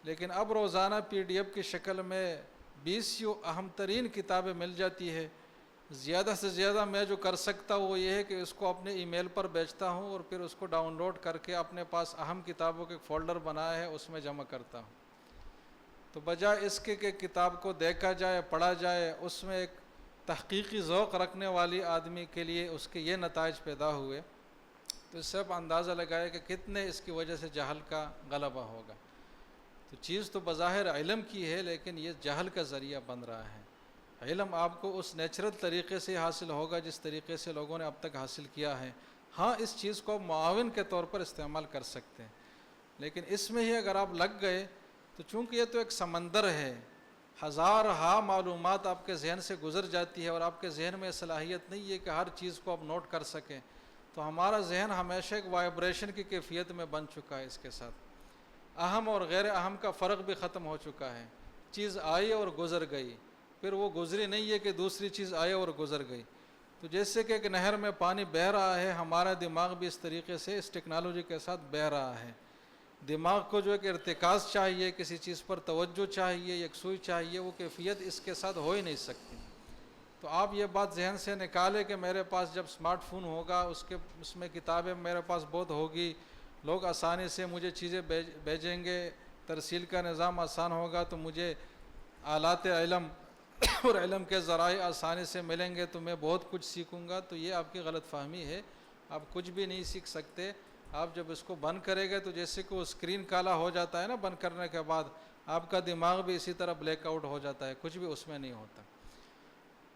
لیکن اب روزانہ PDF کی شکل میں 20 اہم ترین کتابیں مل جاتی ہے۔ زیادہ سے زیادہ میں جو کر سکتا ہوں وہ یہ ہے کہ اس کو اپنے ای میل پر بیچتا ہوں اور پھر اس کو ڈاؤن لوڈ کر کے اپنے پاس اہم کتابوں کے فولڈر بنایا ہے اس میں جمع کرتا ہوں۔ تو بجائے اس کے کہ کتاب کو دیکھا جائے، پڑھا جائے، اس میں ایک تحقیقی ذوق رکھنے والی آدمی کے لیے اس کے یہ نتائج پیدا ہوئے، تو اس سے آپ اندازہ لگائے کہ کتنے اس کی وجہ سے جہل کا غلبہ ہوگا۔ تو چیز تو بظاہر علم کی ہے لیکن یہ جہل کا ذریعہ بن رہا ہے۔ علم آپ کو اس نیچرل طریقے سے حاصل ہوگا جس طریقے سے لوگوں نے اب تک حاصل کیا ہے۔ ہاں، اس چیز کو معاون کے طور پر استعمال کر سکتے ہیں، لیکن اس میں ہی اگر آپ لگ گئے تو چونکہ یہ تو ایک سمندر ہے، ہزارہا معلومات آپ کے ذہن سے گزر جاتی ہے اور آپ کے ذہن میں صلاحیت نہیں ہے کہ ہر چیز کو آپ نوٹ کر سکیں، تو ہمارا ذہن ہمیشہ ایک وائبریشن کی کیفیت میں بن چکا ہے۔ اس کے ساتھ اہم اور غیر اہم کا فرق بھی ختم ہو چکا ہے۔ چیز آئی اور گزر گئی، پھر وہ گزری نہیں ہے کہ دوسری چیز آئے اور گزر گئی۔ تو جیسے کہ ایک نہر میں پانی بہہ رہا ہے، ہمارا دماغ بھی اس طریقے سے اس ٹیکنالوجی کے ساتھ بہہ رہا ہے۔ دماغ کو جو ایک ارتکاز چاہیے، کسی چیز پر توجہ چاہیے، یکسوئی چاہیے، وہ کیفیت اس کے ساتھ ہو ہی نہیں سکتی۔ تو آپ یہ بات ذہن سے نکالیں کہ میرے پاس جب اسمارٹ فون ہوگا اس میں کتابیں میرے پاس بہت ہوگی، لوگ آسانی سے مجھے چیزیں بھیجیں گے، ترسیل کا نظام آسان ہوگا، تو مجھے آلات علم اور علم کے ذرائع آسانی سے ملیں گے تو میں بہت کچھ سیکھوں گا۔ تو یہ آپ کی غلط فہمی ہے، آپ کچھ بھی نہیں سیکھ سکتے۔ آپ جب اس کو بند کریں گے تو جیسے کہ وہ اسکرین کالا ہو جاتا ہے نا بند کرنے کے بعد، آپ کا دماغ بھی اسی طرح بلیک آؤٹ ہو جاتا ہے، کچھ بھی اس میں نہیں ہوتا۔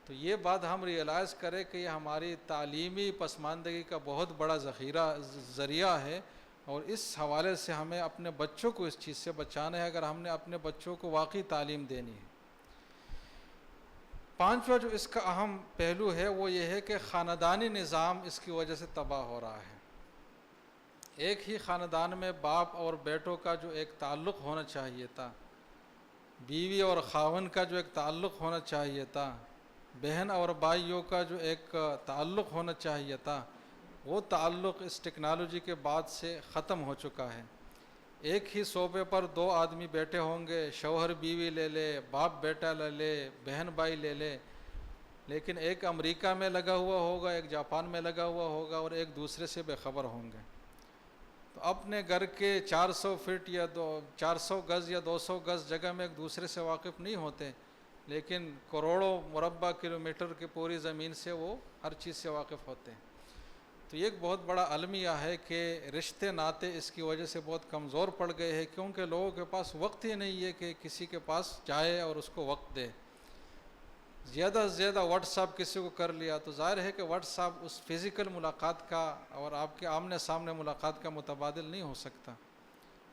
تو یہ بات ہم ریئلائز کریں کہ یہ ہماری تعلیمی پسماندگی کا بہت بڑا ذریعہ ہے، اور اس حوالے سے ہمیں اپنے بچوں کو اس چیز سے بچانا ہے اگر ہم نے اپنے بچوں کو واقعی تعلیم دینی ہے۔ پانچواں جو اس کا اہم پہلو ہے وہ یہ ہے کہ خاندانی نظام اس کی وجہ سے تباہ ہو رہا ہے۔ ایک ہی خاندان میں باپ اور بیٹوں کا جو ایک تعلق ہونا چاہیے تھا، بیوی اور خاوند کا جو ایک تعلق ہونا چاہیے تھا، بہن اور بھائیوں کا جو ایک تعلق ہونا چاہیے تھا، وہ تعلق اس ٹیکنالوجی کے بعد سے ختم ہو چکا ہے۔ ایک ہی صوبے پر دو آدمی بیٹھے ہوں گے، شوہر بیوی لے لے، باپ بیٹا لے لے، بہن بھائی لے لے، لیکن ایک امریکہ میں لگا ہوا ہوگا، ایک جاپان میں لگا ہوا ہوگا، اور ایک دوسرے سے بے خبر ہوں گے۔ تو اپنے گھر کے 400 فٹ یا 400 گز یا 200 گز جگہ میں ایک دوسرے سے واقف نہیں ہوتے، لیکن کروڑوں مربع کلومیٹر کی پوری زمین سے وہ ہر چیز سے واقف ہوتے ہیں۔ تو یہ ایک بہت بڑا المیہ ہے کہ رشتے ناطے اس کی وجہ سے بہت کمزور پڑ گئے ہیں، کیونکہ لوگوں کے پاس وقت ہی نہیں ہے کہ کسی کے پاس جائے اور اس کو وقت دے۔ زیادہ سے زیادہ واٹس ایپ کسی کو کر لیا تو ظاہر ہے کہ واٹس ایپ اس فزیکل ملاقات کا اور آپ کے آمنے سامنے ملاقات کا متبادل نہیں ہو سکتا۔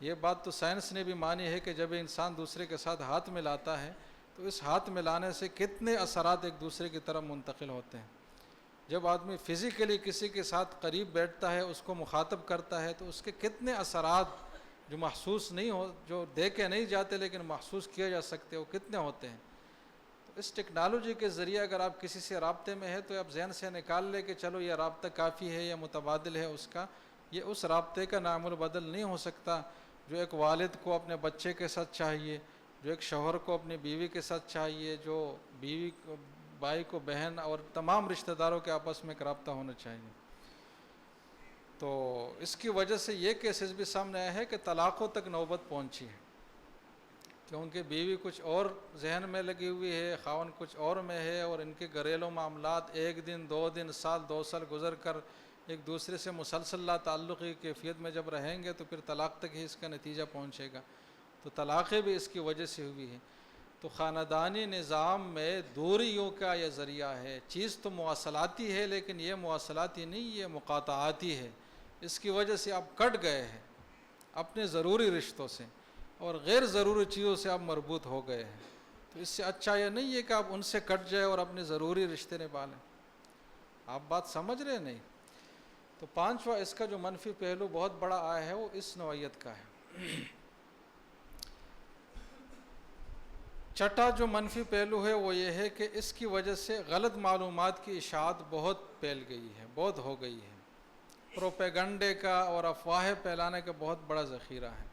یہ بات تو سائنس نے بھی مانی ہے کہ جب انسان دوسرے کے ساتھ ہاتھ ملاتا ہے تو اس ہاتھ ملانے سے کتنے اثرات ایک دوسرے کی طرف منتقل ہوتے ہیں۔ جب آدمی فزیکلی کسی کے ساتھ قریب بیٹھتا ہے، اس کو مخاطب کرتا ہے، تو اس کے کتنے اثرات جو محسوس نہیں ہو، جو دیکھے نہیں جاتے لیکن محسوس کیے جا سکتے، وہ کتنے ہوتے ہیں۔ تو اس ٹیکنالوجی کے ذریعے اگر آپ کسی سے رابطے میں ہے تو آپ ذہن سے نکال لیں کہ چلو یہ رابطہ کافی ہے یا متبادل ہے اس کا، یہ اس رابطے کا نام البدل نہیں ہو سکتا جو ایک والد کو اپنے بچے کے ساتھ چاہیے، جو ایک شوہر کو اپنی بیوی کے ساتھ چاہیے، جو بیوی کو بھائی کو بہن اور تمام رشتہ داروں کے آپس میں ایک رابطہ ہونا چاہیے۔ تو اس کی وجہ سے یہ کیسز بھی سامنے آیا ہے کہ طلاقوں تک نوبت پہنچی ہے، کیونکہ بیوی کچھ اور ذہن میں لگی ہوئی ہے، خاوند کچھ اور میں ہے، اور ان کے گھریلو معاملات ایک دن، 2 دن، سال، 2 سال گزر کر ایک دوسرے سے مسلسل لا تعلق کی کیفیت میں جب رہیں گے تو پھر طلاق تک ہی اس کا نتیجہ پہنچے گا۔ تو طلاقیں بھی اس کی وجہ سے ہوئی ہیں۔ تو خاندانی نظام میں دوریوں کا یہ ذریعہ ہے۔ چیز تو مواصلاتی ہے لیکن یہ مواصلاتی نہیں، یہ مقاطعاتی ہے۔ اس کی وجہ سے آپ کٹ گئے ہیں اپنے ضروری رشتوں سے، اور غیر ضروری چیزوں سے آپ مربوط ہو گئے ہیں۔ تو اس سے اچھا یہ نہیں ہے کہ آپ ان سے کٹ جائے اور اپنے ضروری رشتے نبھا لیں۔ آپ بات سمجھ رہے نہیں؟ تو پانچواں اس کا جو منفی پہلو بہت بڑا آیا ہے وہ اس نوعیت کا ہے۔ چھٹا جو منفی پہلو ہے وہ یہ ہے کہ اس کی وجہ سے غلط معلومات کی اشاعت بہت پھیل گئی ہے، بہت ہو گئی ہے۔ پروپیگنڈے کا اور افواہیں پھیلانے کا بہت بڑا ذخیرہ ہے،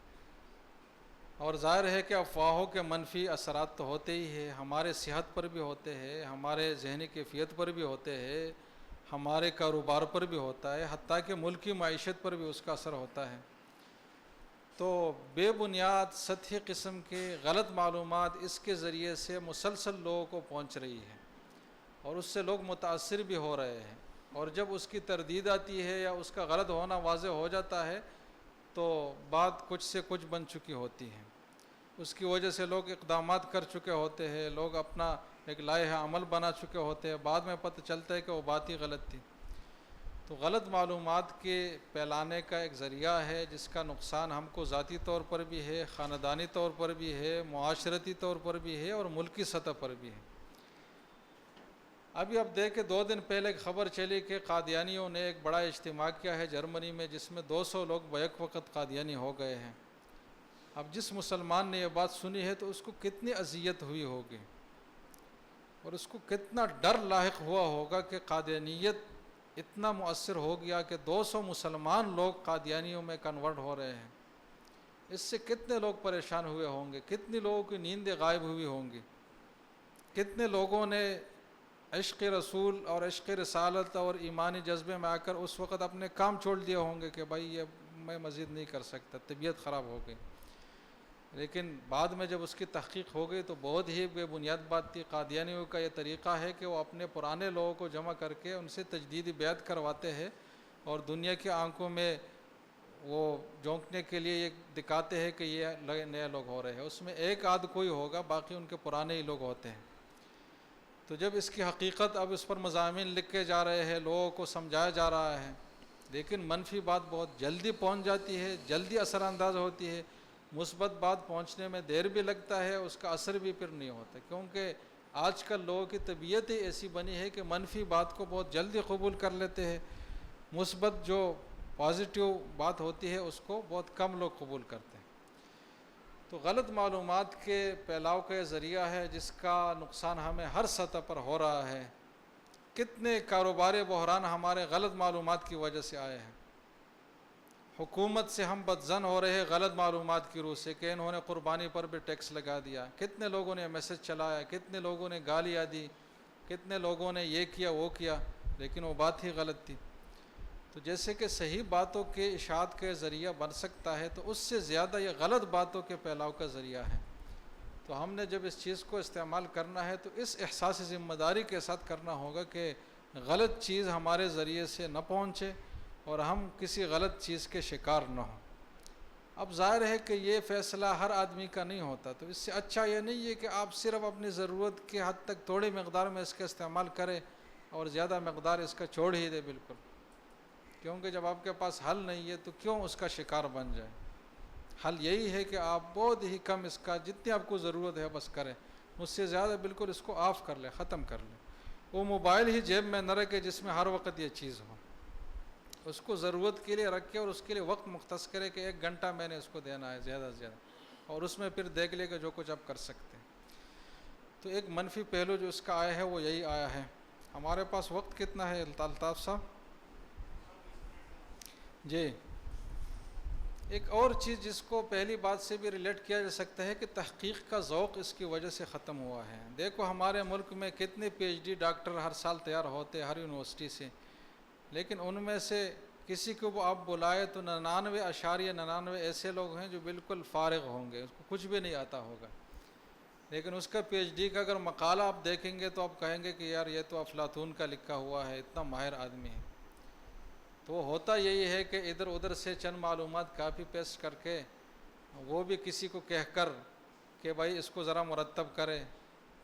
اور ظاہر ہے کہ افواہوں کے منفی اثرات تو ہوتے ہی ہیں، ہمارے صحت پر بھی ہوتے ہیں، ہمارے ذہنی کیفیت پر بھی ہوتے ہیں، ہمارے کاروبار پر بھی ہوتا ہے، حتیٰ کہ ملکی معیشت پر بھی اس کا اثر ہوتا ہے۔ تو بے بنیاد سطحی قسم کے غلط معلومات اس کے ذریعے سے مسلسل لوگوں کو پہنچ رہی ہے، اور اس سے لوگ متاثر بھی ہو رہے ہیں، اور جب اس کی تردید آتی ہے یا اس کا غلط ہونا واضح ہو جاتا ہے تو بات کچھ سے کچھ بن چکی ہوتی ہے۔ اس کی وجہ سے لوگ اقدامات کر چکے ہوتے ہیں، لوگ اپنا ایک لائحہ عمل بنا چکے ہوتے ہیں، بعد میں پتہ چلتا ہے کہ وہ بات ہی غلط تھی۔ تو غلط معلومات کے پھیلانے کا ایک ذریعہ ہے جس کا نقصان ہم کو ذاتی طور پر بھی ہے، خاندانی طور پر بھی ہے، معاشرتی طور پر بھی ہے، اور ملکی سطح پر بھی ہے۔ ابھی اب دیکھیں 2 دن پہلے ایک خبر چلی کہ قادیانیوں نے ایک بڑا اجتماع کیا ہے جرمنی میں، جس میں 200 لوگ بیک وقت قادیانی ہو گئے ہیں۔ اب جس مسلمان نے یہ بات سنی ہے تو اس کو کتنی اذیت ہوئی ہوگی، اور اس کو کتنا ڈر لاحق ہوا ہوگا کہ قادیانیت اتنا مؤثر ہو گیا کہ 200 مسلمان لوگ قادیانیوں میں کنورٹ ہو رہے ہیں۔ اس سے کتنے لوگ پریشان ہوئے ہوں گے، کتنے لوگوں کی نیندیں غائب ہوئی ہوں گی، کتنے لوگوں نے عشق رسول اور عشق رسالت اور ایمانی جذبے میں آ کر اس وقت اپنے کام چھوڑ دیے ہوں گے کہ بھائی یہ میں مزید نہیں کر سکتا، طبیعت خراب ہو گئی۔ لیکن بعد میں جب اس کی تحقیق ہو گئی تو بہت ہی بے بنیاد بات تھی۔ قادیانیوں کا یہ طریقہ ہے کہ وہ اپنے پرانے لوگوں کو جمع کر کے ان سے تجدید بیعت کرواتے ہیں، اور دنیا کی آنکھوں میں وہ جھونکنے کے لیے یہ دکھاتے ہیں کہ یہ نئے لوگ ہو رہے ہیں۔ اس میں ایک آدھ کوئی ہوگا، باقی ان کے پرانے ہی لوگ ہوتے ہیں۔ تو جب اس کی حقیقت اب اس پر مضامین لکھے جا رہے ہیں، لوگوں کو سمجھایا جا رہا ہے، لیکن منفی بات بہت جلدی پہنچ جاتی ہے، جلدی اثر انداز ہوتی ہے۔ مثبت بات پہنچنے میں دیر بھی لگتا ہے، اس کا اثر بھی پھر نہیں ہوتا، کیونکہ آج کل لوگوں کی طبیعت ہی ایسی بنی ہے کہ منفی بات کو بہت جلدی قبول کر لیتے ہیں، مثبت جو پازیٹیو بات ہوتی ہے اس کو بہت کم لوگ قبول کرتے ہیں۔ تو غلط معلومات کے پھیلاؤ کا یہ ذریعہ ہے جس کا نقصان ہمیں ہر سطح پر ہو رہا ہے۔ کتنے کاروباری بحران ہمارے غلط معلومات کی وجہ سے آئے ہیں۔ حکومت سے ہم بدظن ہو رہے ہیں غلط معلومات کی روح سے کہ انہوں نے قربانی پر بھی ٹیکس لگا دیا، کتنے لوگوں نے میسج چلایا، کتنے لوگوں نے گالیاں دی، کتنے لوگوں نے یہ کیا وہ کیا، لیکن وہ بات ہی غلط تھی۔ تو جیسے کہ صحیح باتوں کے اشاعت کے ذریعہ بن سکتا ہے، تو اس سے زیادہ یہ غلط باتوں کے پھیلاؤ کا ذریعہ ہے۔ تو ہم نے جب اس چیز کو استعمال کرنا ہے تو اس احساس ذمہ داری کے ساتھ کرنا ہوگا کہ غلط چیز ہمارے ذریعے سے نہ پہنچے اور ہم کسی غلط چیز کے شکار نہ ہوں۔ اب ظاہر ہے کہ یہ فیصلہ ہر آدمی کا نہیں ہوتا، تو اس سے اچھا یہ نہیں ہے کہ آپ صرف اپنی ضرورت کے حد تک تھوڑی مقدار میں اس کا استعمال کریں اور زیادہ مقدار اس کا چھوڑ ہی دے بالکل، کیونکہ جب آپ کے پاس حل نہیں ہے تو کیوں اس کا شکار بن جائے۔ حل یہی ہے کہ آپ بہت ہی کم اس کا جتنی آپ کو ضرورت ہے بس کریں، اس سے زیادہ بالکل اس کو آف کر لیں، ختم کر لیں۔ وہ موبائل ہی جیب میں نہ رکھے جس میں ہر وقت یہ چیز ہو، اس کو ضرورت کے لیے رکھے اور اس کے لیے وقت مختص کرے کہ 1 گھنٹہ میں نے اس کو دینا ہے زیادہ سے زیادہ، اور اس میں پھر دیکھ لے کہ جو کچھ آپ کر سکتے ہیں۔ تو ایک منفی پہلو جو اس کا آیا ہے وہ یہی آیا ہے۔ ہمارے پاس وقت کتنا ہے الطاف صاحب؟ جی، ایک اور چیز جس کو پہلی بات سے بھی ریلیٹ کیا جا سکتا ہے کہ تحقیق کا ذوق اس کی وجہ سے ختم ہوا ہے۔ دیکھو ہمارے ملک میں کتنے پی ایچ ڈی ڈاکٹر ہر سال تیار ہوتے ہر یونیورسٹی سے، لیکن ان میں سے کسی کو وہ آپ بلائے تو 99.99 ایسے لوگ ہیں جو بالکل فارغ ہوں گے، اس کو کچھ بھی نہیں آتا ہوگا، لیکن اس کا پی ایچ ڈی کا اگر مقالہ آپ دیکھیں گے تو آپ کہیں گے کہ یار یہ تو افلاطون کا لکھا ہوا ہے، اتنا ماہر آدمی ہے۔ تو ہوتا یہی ہے کہ ادھر ادھر سے چند معلومات کاپی پیسٹ کر کے وہ بھی کسی کو کہہ کر کہ بھائی اس کو ذرا مرتب کرے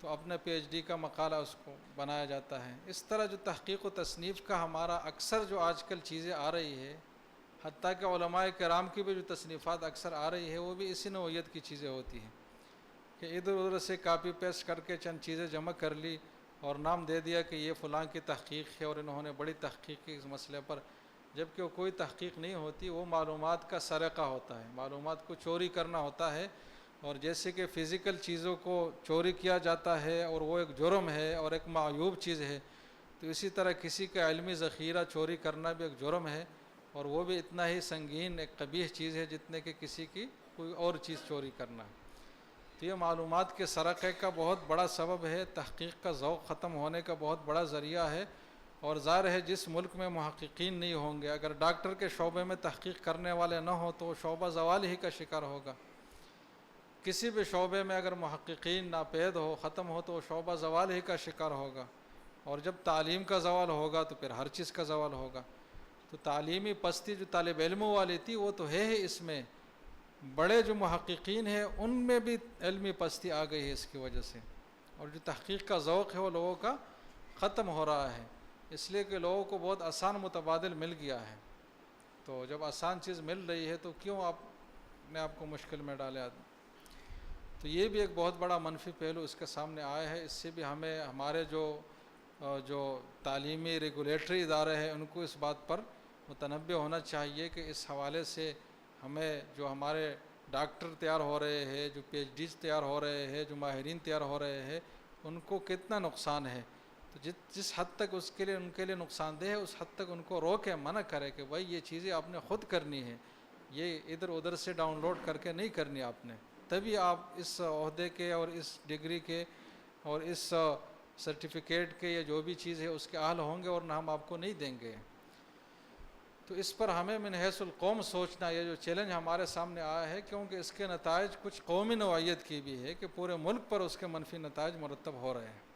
تو اپنے پی ایچ ڈی کا مقالہ اس کو بنایا جاتا ہے۔ اس طرح جو تحقیق و تصنیف کا ہمارا اکثر جو آج کل چیزیں آ رہی ہے، حتیٰ کہ علماء کرام کی بھی جو تصنیفات اکثر آ رہی ہے وہ بھی اسی نوعیت کی چیزیں ہوتی ہیں کہ ادھر ادھر سے کاپی پیسٹ کر کے چند چیزیں جمع کر لی اور نام دے دیا کہ یہ فلاں کی تحقیق ہے اور انہوں نے بڑی تحقیق کی اس مسئلے پر، جبکہ وہ کوئی تحقیق نہیں ہوتی، وہ معلومات کا سرقہ ہوتا ہے، معلومات کو چوری کرنا ہوتا ہے۔ اور جیسے کہ فزیکل چیزوں کو چوری کیا جاتا ہے اور وہ ایک جرم ہے اور ایک معیوب چیز ہے، تو اسی طرح کسی کا علمی ذخیرہ چوری کرنا بھی ایک جرم ہے، اور وہ بھی اتنا ہی سنگین ایک قبیح چیز ہے جتنے کہ کسی کی کوئی اور چیز چوری کرنا ہے۔ تو یہ معلومات کے سرقے کا بہت بڑا سبب ہے، تحقیق کا ذوق ختم ہونے کا بہت بڑا ذریعہ ہے۔ اور ظاہر ہے جس ملک میں محققین نہیں ہوں گے، اگر ڈاکٹر کے شعبے میں تحقیق کرنے والے نہ ہوں تو وہ شعبہ زوال ہی کا شکار ہوگا۔ کسی بھی شعبے میں اگر محققین ناپید ہو، ختم ہو، تو وہ شعبہ زوال ہی کا شکار ہوگا، اور جب تعلیم کا زوال ہوگا تو پھر ہر چیز کا زوال ہوگا۔ تو تعلیمی پستی جو طالب علموں والی تھی وہ تو ہے ہی، اس میں بڑے جو محققین ہیں ان میں بھی علمی پستی آ گئی ہے اس کی وجہ سے، اور جو تحقیق کا ذوق ہے وہ لوگوں کا ختم ہو رہا ہے، اس لیے کہ لوگوں کو بہت آسان متبادل مل گیا ہے۔ تو جب آسان چیز مل رہی ہے تو کیوں آپ نے آپ کو مشکل میں ڈالے آدمی؟ تو یہ بھی ایک بہت بڑا منفی پہلو اس کے سامنے آیا ہے۔ اس سے بھی ہمیں ہمارے جو تعلیمی ریگولیٹری ادارے ہیں ان کو اس بات پر متنبہ ہونا چاہیے کہ اس حوالے سے ہمیں جو ہمارے ڈاکٹر تیار ہو رہے ہیں، جو پی ایچ ڈیز تیار ہو رہے ہیں، جو ماہرین تیار ہو رہے ہیں، ان کو کتنا نقصان ہے، تو جس حد تک اس کے لیے ان کے لیے نقصان دہ ہے اس حد تک ان کو روکے، منع کرے کہ بھائی یہ چیزیں آپ نے خود کرنی ہے، یہ ادھر ادھر سے ڈاؤن لوڈ کر کے نہیں کرنی آپ نے، تبھی آپ اس عہدے کے اور اس ڈگری کے اور اس سرٹیفکیٹ کے یا جو بھی چیز ہے اس کے اہل ہوں گے، ورنہ ہم آپ کو نہیں دیں گے۔ تو اس پر ہمیں من حیث القوم سوچنا، یہ جو چیلنج ہمارے سامنے آیا ہے، کیونکہ اس کے نتائج کچھ قومی نوعیت کی بھی ہے کہ پورے ملک پر اس کے منفی نتائج مرتب ہو رہے ہیں۔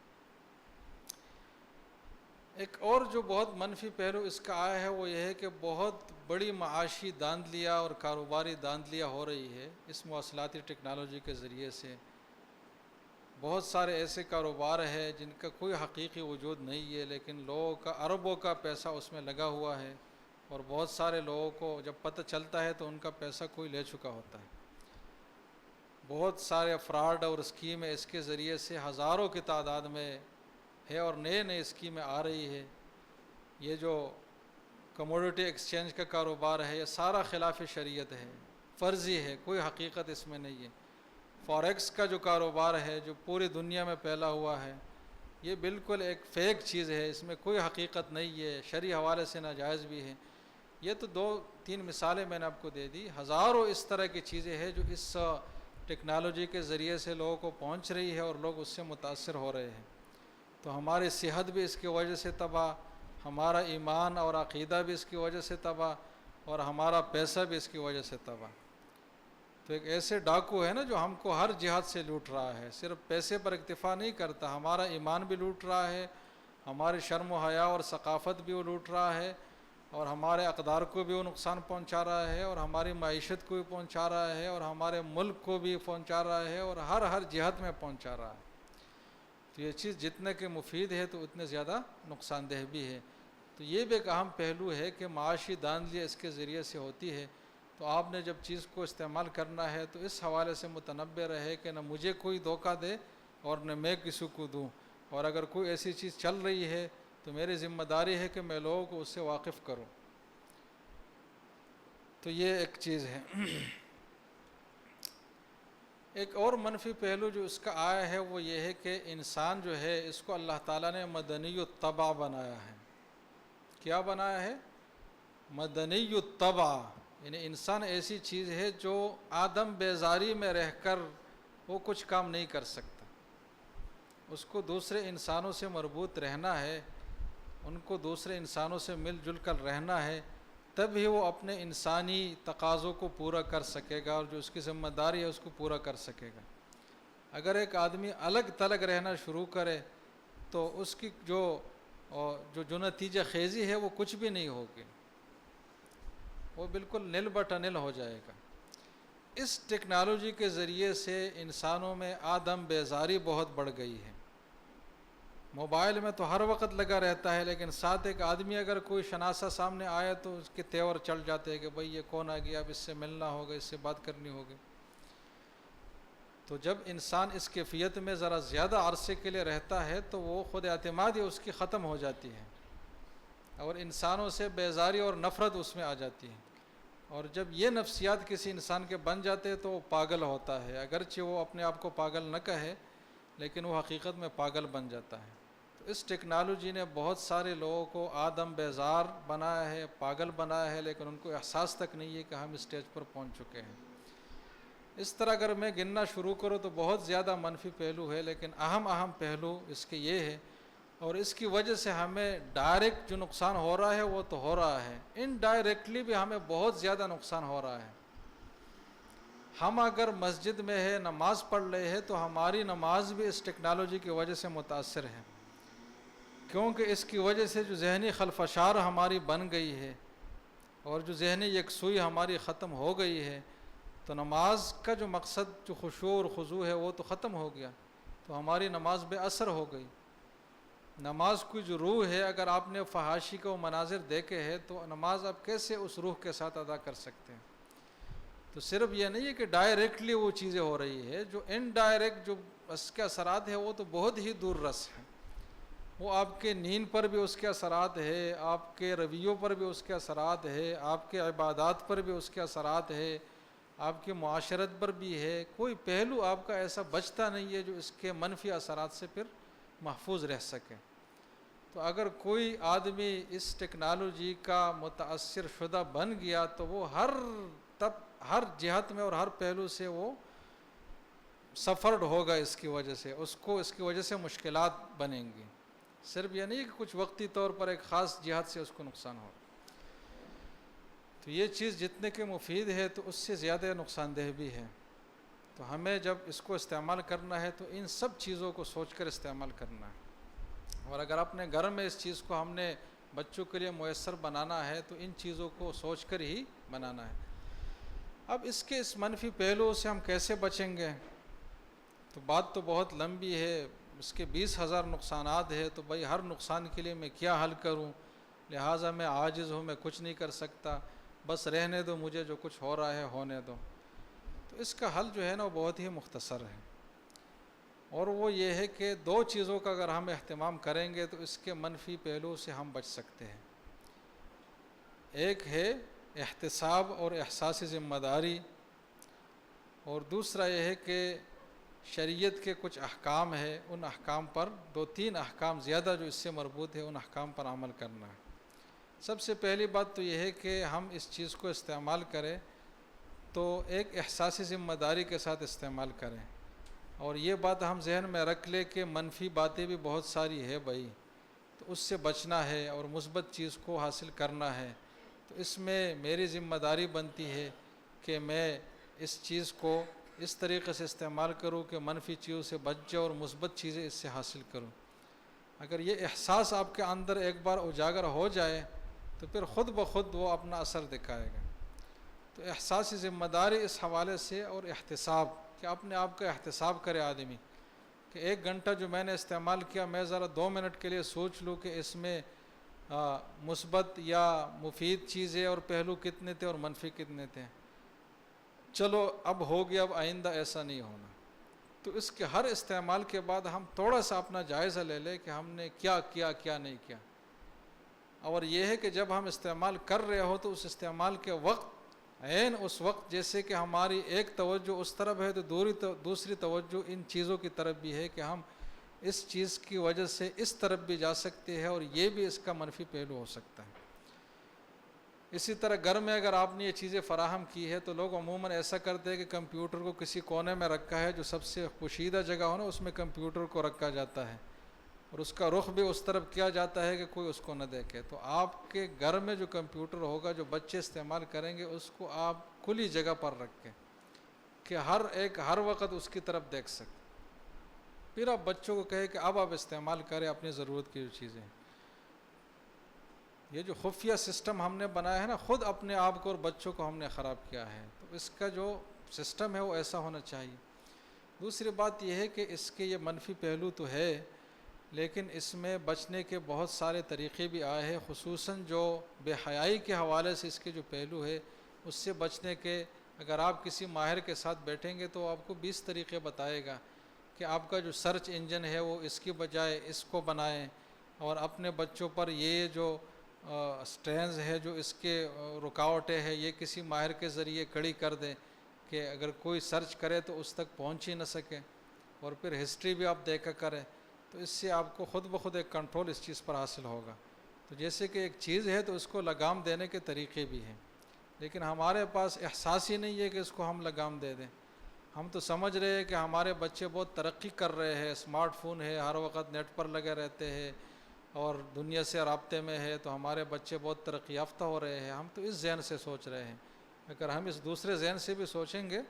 ایک اور جو بہت منفی پہلو اس کا آیا ہے وہ یہ ہے کہ بہت بڑی معاشی دھاندلیاں اور کاروباری دھاندلیاں ہو رہی ہے اس مواصلاتی ٹیکنالوجی کے ذریعے سے۔ بہت سارے ایسے کاروبار ہیں جن کا کوئی حقیقی وجود نہیں ہے، لیکن لوگوں کا اربوں کا پیسہ اس میں لگا ہوا ہے، اور بہت سارے لوگوں کو جب پتہ چلتا ہے تو ان کا پیسہ کوئی لے چکا ہوتا ہے۔ بہت سارے فراڈ اور اسکیمیں اس کے ذریعے سے ہزاروں کی تعداد میں ہے، اور نئے نئے اسکیمیں آ رہی ہے۔ یہ جو کموڈیٹی ایکسچینج کا کاروبار ہے یہ سارا خلاف شریعت ہے، فرضی ہے، کوئی حقیقت اس میں نہیں ہے۔ فوریکس کا جو کاروبار ہے جو پوری دنیا میں پھیلا ہوا ہے، یہ بالکل ایک فیک چیز ہے، اس میں کوئی حقیقت نہیں ہے، شرعی حوالے سے ناجائز بھی ہے۔ یہ تو 2-3 مثالیں میں نے آپ کو دے دی، ہزاروں اس طرح کی چیزیں ہیں جو اس ٹیکنالوجی کے ذریعے سے لوگوں کو پہنچ رہی ہے اور لوگ اس سے متاثر ہو رہے ہیں۔ تو ہماری صحت بھی اس کی وجہ سے تباہ، ہمارا ایمان اور عقیدہ بھی اس کی وجہ سے تباہ، اور ہمارا پیسہ بھی اس کی وجہ سے تباہ۔ تو ایک ایسے ڈاکو ہے نا جو ہم کو ہر جہت سے لوٹ رہا ہے، صرف پیسے پر اکتفا نہیں کرتا، ہمارا ایمان بھی لوٹ رہا ہے، ہماری شرم و حیا اور ثقافت بھی وہ لوٹ رہا ہے، اور ہمارے اقدار کو بھی وہ نقصان پہنچا رہا ہے، اور ہماری معیشت کو بھی پہنچا رہا ہے، اور ہمارے ملک کو بھی پہنچا رہا ہے، اور ہر جہت میں پہنچا رہا ہے۔ تو یہ چیز جتنے کہ مفید ہے تو اتنے زیادہ نقصان دہ بھی ہے۔ تو یہ بھی ایک اہم پہلو ہے کہ معاشی داندلی اس کے ذریعے سے ہوتی ہے۔ تو آپ نے جب چیز کو استعمال کرنا ہے تو اس حوالے سے متنبہ رہے کہ نہ مجھے کوئی دھوکہ دے اور نہ میں کسی کو دوں، اور اگر کوئی ایسی چیز چل رہی ہے تو میری ذمہ داری ہے کہ میں لوگوں کو اس سے واقف کروں۔ تو یہ ایک چیز ہے۔ ایک اور منفی پہلو جو اس کا آیا ہے وہ یہ ہے کہ انسان جو ہے اس کو اللہ تعالیٰ نے مدنی الطبع بنایا ہے۔ کیا بنایا ہے؟ مدنی الطبع، یعنی انسان ایسی چیز ہے جو آدم بیزاری میں رہ کر وہ کچھ کام نہیں کر سکتا، اس کو دوسرے انسانوں سے مربوط رہنا ہے، ان کو دوسرے انسانوں سے مل جل کر رہنا ہے، تب ہی وہ اپنے انسانی تقاضوں کو پورا کر سکے گا، اور جو اس کی ذمہ داری ہے اس کو پورا کر سکے گا۔ اگر ایک آدمی الگ تلگ رہنا شروع کرے تو اس کی جو نتیجہ خیزی ہے وہ کچھ بھی نہیں ہوگی، وہ بالکل نل بٹا نل ہو جائے گا۔ اس ٹیکنالوجی کے ذریعے سے انسانوں میں آدم بیزاری بہت بڑھ گئی ہے۔ موبائل میں تو ہر وقت لگا رہتا ہے، لیکن ساتھ ایک آدمی اگر کوئی شناسہ سامنے آئے تو اس کے تیور چل جاتے ہیں کہ بھئی یہ کون آ گیا، اب اس سے ملنا ہوگا، اس سے بات کرنی ہوگی۔ تو جب انسان اس کیفیت میں ذرا زیادہ عرصے کے لیے رہتا ہے تو وہ خود اعتمادی اس کی ختم ہو جاتی ہے، اور انسانوں سے بیزاری اور نفرت اس میں آ جاتی ہے۔ اور جب یہ نفسیات کسی انسان کے بن جاتے ہیں تو وہ پاگل ہوتا ہے، اگرچہ وہ اپنے آپ کو پاگل نہ کہے لیکن وہ حقیقت میں پاگل بن جاتا ہے۔ تو اس ٹیکنالوجی نے بہت سارے لوگوں کو آدم بیزار بنایا ہے، پاگل بنایا ہے، لیکن ان کو احساس تک نہیں ہے کہ ہم اسٹیج پر پہنچ چکے ہیں۔ اس طرح اگر میں گننا شروع کروں تو بہت زیادہ منفی پہلو ہے، لیکن اہم پہلو اس کے یہ ہے، اور اس کی وجہ سے ہمیں ڈائریکٹ جو نقصان ہو رہا ہے وہ تو ہو رہا ہے، انڈائریکٹلی بھی ہمیں بہت زیادہ نقصان ہو رہا ہے۔ ہم اگر مسجد میں ہے نماز پڑھ رہے ہیں تو ہماری نماز بھی اس ٹیکنالوجی کی وجہ سے متاثر ہے، کیونکہ اس کی وجہ سے جو ذہنی خلفشار ہماری بن گئی ہے اور جو ذہنی یکسوئی ہماری ختم ہو گئی ہے، تو نماز کا جو مقصد جو خشوع اور خضوع ہے وہ تو ختم ہو گیا، تو ہماری نماز بے اثر ہو گئی۔ نماز کی جو روح ہے، اگر آپ نے فحاشی کو مناظر دیکھے ہیں تو نماز آپ کیسے اس روح کے ساتھ ادا کر سکتے ہیں؟ تو صرف یہ نہیں ہے کہ ڈائریکٹلی وہ چیزیں ہو رہی ہے، جو انڈائریکٹ جو اس کے اثرات ہیں وہ تو بہت ہی دور رس ہیں۔ وہ آپ کے نیند پر بھی اس کے اثرات ہے، آپ کے رویوں پر بھی اس کے اثرات ہے، آپ کے عبادات پر بھی اس کے اثرات ہے، آپ کی معاشرت پر بھی ہے۔ کوئی پہلو آپ کا ایسا بچتا نہیں ہے جو اس کے منفی اثرات سے پھر محفوظ رہ سکے۔ تو اگر کوئی آدمی اس ٹیکنالوجی کا متاثر شدہ بن گیا تو وہ ہر جہت میں اور ہر پہلو سے وہ سفرڈ ہوگا، اس کی وجہ سے اس کی وجہ سے مشکلات بنیں گی۔ صرف یہ نہیں کہ کچھ وقتی طور پر ایک خاص جہت سے اس کو نقصان ہو۔ تو یہ چیز جتنے کے مفید ہے تو اس سے زیادہ نقصان دہ بھی ہے۔ تو ہمیں جب اس کو استعمال کرنا ہے تو ان سب چیزوں کو سوچ کر استعمال کرنا ہے، اور اگر اپنے گھر میں اس چیز کو ہم نے بچوں کے لیے میسر بنانا ہے تو ان چیزوں کو سوچ کر ہی بنانا ہے۔ اب اس منفی پہلوؤں سے ہم کیسے بچیں گے؟ تو بات تو بہت لمبی ہے، اس کے 20,000 نقصانات ہے، تو بھائی ہر نقصان کے لیے میں کیا حل کروں؟ لہٰذا میں عاجز ہوں، میں کچھ نہیں کر سکتا، بس رہنے دو، مجھے جو کچھ ہو رہا ہے ہونے دو۔ تو اس کا حل جو ہے نا وہ بہت ہی مختصر ہے، اور وہ یہ ہے کہ 2 چیزوں کا اگر ہم اہتمام کریں گے تو اس کے منفی پہلو سے ہم بچ سکتے ہیں۔ ایک ہے احتساب اور احساس ذمہ داری، اور دوسرا یہ ہے کہ شریعت کے کچھ احکام ہے، ان احکام پر 2-3 احکام زیادہ جو اس سے مربوط ہے ان احکام پر عمل کرنا ہے۔ سب سے پہلی بات تو یہ ہے کہ ہم اس چیز کو استعمال کریں تو ایک احساس ذمہ داری کے ساتھ استعمال کریں، اور یہ بات ہم ذہن میں رکھ لیں کہ منفی باتیں بھی بہت ساری ہے بھائی، تو اس سے بچنا ہے اور مثبت چیز کو حاصل کرنا ہے۔ تو اس میں میری ذمہ داری بنتی ہے کہ میں اس چیز کو اس طریقے سے استعمال کروں کہ منفی چیزوں سے بچ جاؤں اور مثبت چیزیں اس سے حاصل کروں۔ اگر یہ احساس آپ کے اندر ایک بار اجاگر ہو جائے تو پھر خود بخود وہ اپنا اثر دکھائے گا۔ تو احساسی ذمہ داری اس حوالے سے، اور احتساب کہ اپنے آپ کا احتساب کرے آدمی کہ 1 گھنٹہ جو میں نے استعمال کیا، میں ذرا 2 منٹ کے لیے سوچ لوں کہ اس میں مثبت یا مفید چیزیں اور پہلو کتنے تھے اور منفی کتنے تھے۔ چلو اب ہو گیا، اب آئندہ ایسا نہیں ہونا۔ تو اس کے ہر استعمال کے بعد ہم تھوڑا سا اپنا جائزہ لے لیں کہ ہم نے کیا کیا، کیا نہیں کیا۔ اور یہ ہے کہ جب ہم استعمال کر رہے ہو تو اس استعمال کے وقت عین اس وقت جیسے کہ ہماری ایک توجہ اس طرف ہے تو دوسری توجہ ان چیزوں کی طرف بھی ہے کہ ہم اس چیز کی وجہ سے اس طرف بھی جا سکتے ہیں اور یہ بھی اس کا منفی پہلو ہو سکتا ہے۔ اسی طرح گھر میں اگر آپ نے یہ چیزیں فراہم کی ہے تو لوگ عموماً ایسا کرتے ہیں کہ کمپیوٹر کو کسی کونے میں رکھا ہے، جو سب سے پوشیدہ جگہ ہو نا اس میں کمپیوٹر کو رکھا جاتا ہے اور اس کا رخ بھی اس طرف کیا جاتا ہے کہ کوئی اس کو نہ دیکھے۔ تو آپ کے گھر میں جو کمپیوٹر ہوگا جو بچے استعمال کریں گے اس کو آپ کھلی جگہ پر رکھیں کہ ہر وقت اس کی طرف دیکھ سکیں۔ پھر آپ بچوں کو کہیں کہ اب آپ استعمال کریں اپنی ضرورت کی جو چیزیں۔ یہ جو خفیہ سسٹم ہم نے بنایا ہے نا، خود اپنے آپ کو اور بچوں کو ہم نے خراب کیا ہے۔ تو اس کا جو سسٹم ہے وہ ایسا ہونا چاہیے۔ دوسری بات یہ ہے کہ اس کے یہ منفی پہلو تو ہے، لیکن اس میں بچنے کے بہت سارے طریقے بھی آئے ہیں، خصوصاً جو بے حیائی کے حوالے سے اس کے جو پہلو ہے اس سے بچنے کے۔ اگر آپ کسی ماہر کے ساتھ بیٹھیں گے تو آپ کو 20 طریقے بتائے گا کہ آپ کا جو سرچ انجن ہے وہ اس کی بجائے اس کو بنائیں، اور اپنے بچوں پر یہ جو سٹرینز ہے جو اس کے رکاوٹیں ہے یہ کسی ماہر کے ذریعے کڑی کر دیں کہ اگر کوئی سرچ کرے تو اس تک پہنچ ہی نہ سکے، اور پھر ہسٹری بھی آپ دیکھا کریں۔ تو اس سے آپ کو خود بخود ایک کنٹرول اس چیز پر حاصل ہوگا۔ تو جیسے کہ ایک چیز ہے تو اس کو لگام دینے کے طریقے بھی ہیں، لیکن ہمارے پاس احساس ہی نہیں ہے کہ اس کو ہم لگام دے دیں۔ ہم تو سمجھ رہے ہیں کہ ہمارے بچے بہت ترقی کر رہے ہیں، اسمارٹ فون ہے، ہر وقت نیٹ پر لگے رہتے ہیں اور دنیا سے رابطے میں ہے، تو ہمارے بچے بہت ترقی یافتہ ہو رہے ہیں۔ ہم تو اس ذہن سے سوچ رہے ہیں۔ اگر ہم اس دوسرے ذہن سے بھی سوچیں گے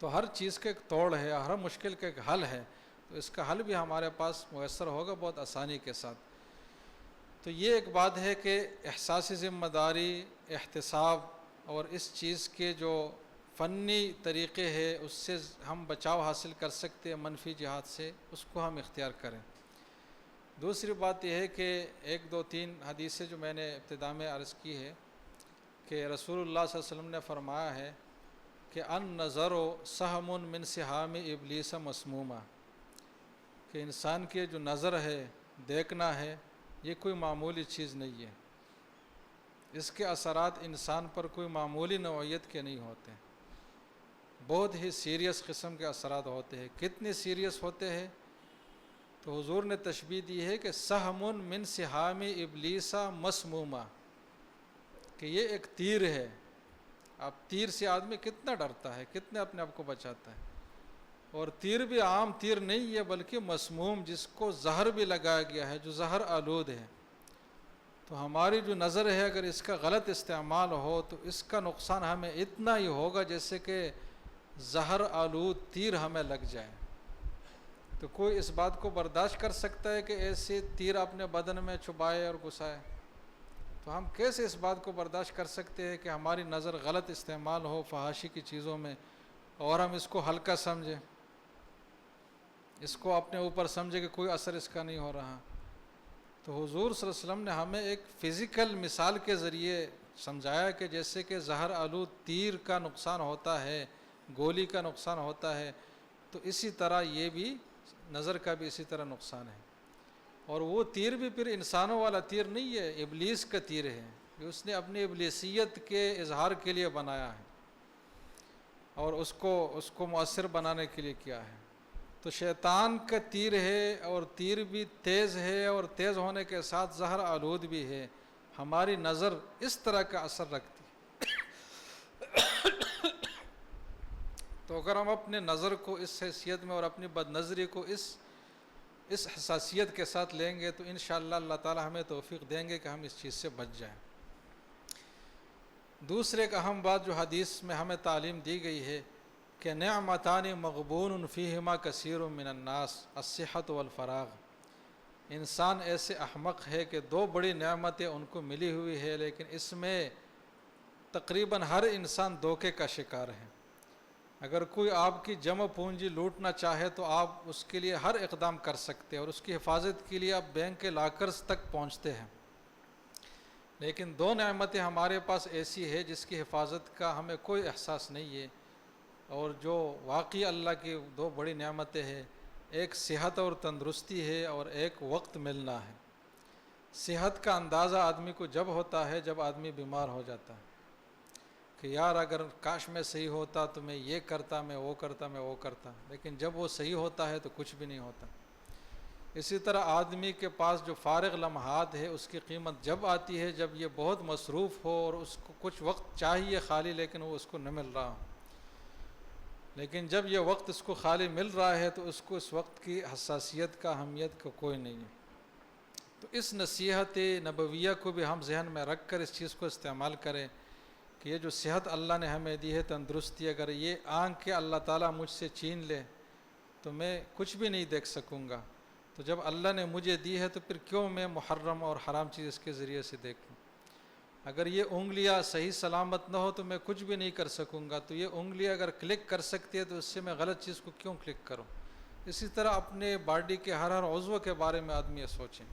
تو ہر چیز کا ایک توڑ ہے، ہر مشکل کا ایک حل ہے، تو اس کا حل بھی ہمارے پاس میسر ہوگا بہت آسانی کے ساتھ۔ تو یہ ایک بات ہے کہ احساسی ذمہ داری، احتساب اور اس چیز کے جو فنی طریقے ہیں اس سے ہم بچاؤ حاصل کر سکتے ہیں منفی جہات سے، اس کو ہم اختیار کریں۔ دوسری بات یہ ہے کہ 1 2 3 حدیثیں جو میں نے ابتدا میں عرض کی ہے کہ رسول اللہ صلی اللہ علیہ وسلم نے فرمایا ہے کہ النظر سہم من سہام ابلیس مسمومہ، کہ انسان کی جو نظر ہے، دیکھنا ہے، یہ کوئی معمولی چیز نہیں ہے۔ اس کے اثرات انسان پر کوئی معمولی نوعیت کے نہیں ہوتے، بہت ہی سیریس قسم کے اثرات ہوتے ہیں۔ کتنے سیریس ہوتے ہیں؟ تو حضور نے تشبیہ دی ہے کہ سہم من سہام ابلیس مسمومہ، کہ یہ ایک تیر ہے۔ اب تیر سے آدمی کتنا ڈرتا ہے، کتنے اپنے آپ کو بچاتا ہے، اور تیر بھی عام تیر نہیں ہے بلکہ مسموم، جس کو زہر بھی لگایا گیا ہے، جو زہر آلود ہے۔ تو ہماری جو نظر ہے اگر اس کا غلط استعمال ہو تو اس کا نقصان ہمیں اتنا ہی ہوگا جیسے کہ زہر آلود تیر ہمیں لگ جائے۔ تو کوئی اس بات کو برداشت کر سکتا ہے کہ ایسے تیر اپنے بدن میں چبھائے اور گھسائے؟ تو ہم کیسے اس بات کو برداشت کر سکتے ہیں کہ ہماری نظر غلط استعمال ہو فحاشی کی چیزوں میں اور ہم اس کو ہلکا سمجھیں، اس کو اپنے اوپر سمجھے کہ کوئی اثر اس کا نہیں ہو رہا؟ تو حضور صلی اللہ علیہ وسلم نے ہمیں ایک فزیکل مثال کے ذریعے سمجھایا کہ جیسے کہ زہر آلود تیر کا نقصان ہوتا ہے، گولی کا نقصان ہوتا ہے، تو اسی طرح یہ بھی نظر کا بھی اسی طرح نقصان ہے۔ اور وہ تیر بھی پھر انسانوں والا تیر نہیں ہے، ابلیس کا تیر ہے، کہ اس نے اپنی ابلیسیت کے اظہار کے لیے بنایا ہے اور اس کو مؤثر بنانے کے لیے کیا ہے۔ تو شیطان کا تیر ہے اور تیر بھی تیز ہے، اور تیز ہونے کے ساتھ زہر آلود بھی ہے۔ ہماری نظر اس طرح کا اثر رکھتی ہے۔ تو اگر ہم اپنے نظر کو اس حیثیت میں اور اپنی بد نظری کو اس حساسیت کے ساتھ لیں گے تو انشاءاللہ اللہ تعالی ہمیں توفیق دیں گے کہ ہم اس چیز سے بچ جائیں۔ دوسرے ایک اہم بات جو حدیث میں ہمیں تعلیم دی گئی ہے کہ نعمتان مغبون فیہما کثیر من الناس الصحت والفراغ، انسان ایسے احمق ہے کہ دو بڑی نعمتیں ان کو ملی ہوئی ہے، لیکن اس میں تقریباً ہر انسان دھوکے کا شکار ہے۔ اگر کوئی آپ کی جمع پونجی لوٹنا چاہے تو آپ اس کے لیے ہر اقدام کر سکتے ہیں، اور اس کی حفاظت کے لیے آپ بینک کے لاکرز تک پہنچتے ہیں، لیکن دو نعمتیں ہمارے پاس ایسی ہے جس کی حفاظت کا ہمیں کوئی احساس نہیں ہے، اور جو واقعی اللہ کی دو بڑی نعمتیں ہیں، ایک صحت اور تندرستی ہے، اور ایک وقت ملنا ہے۔ صحت کا اندازہ آدمی کو جب ہوتا ہے جب آدمی بیمار ہو جاتا ہے کہ یار اگر کاش میں صحیح ہوتا تو میں یہ کرتا، میں وہ کرتا، لیکن جب وہ صحیح ہوتا ہے تو کچھ بھی نہیں ہوتا۔ اسی طرح آدمی کے پاس جو فارغ لمحات ہے اس کی قیمت جب آتی ہے جب یہ بہت مصروف ہو اور اس کو کچھ وقت چاہیے خالی، لیکن وہ اس کو نہ مل رہا ہو، لیکن جب یہ وقت اس کو خالی مل رہا ہے تو اس کو اس وقت کی حساسیت کا، اہمیت کا کوئی نہیں ہے۔ تو اس نصیحت نبویہ کو بھی ہم ذہن میں رکھ کر اس چیز کو استعمال کریں کہ یہ جو صحت اللہ نے ہمیں دی ہے، تندرستی، اگر یہ آنکھ کے اللہ تعالیٰ مجھ سے چھین لے تو میں کچھ بھی نہیں دیکھ سکوں گا۔ تو جب اللہ نے مجھے دی ہے تو پھر کیوں میں محرم اور حرام چیز اس کے ذریعے سے دیکھوں؟ اگر یہ انگلیاں صحیح سلامت نہ ہو تو میں کچھ بھی نہیں کر سکوں گا، تو یہ انگلیاں اگر کلک کر سکتی ہے تو اس سے میں غلط چیز کو کیوں کلک کروں؟ اسی طرح اپنے باڈی کے ہر عضو کے بارے میں آدمی یہ سوچیں۔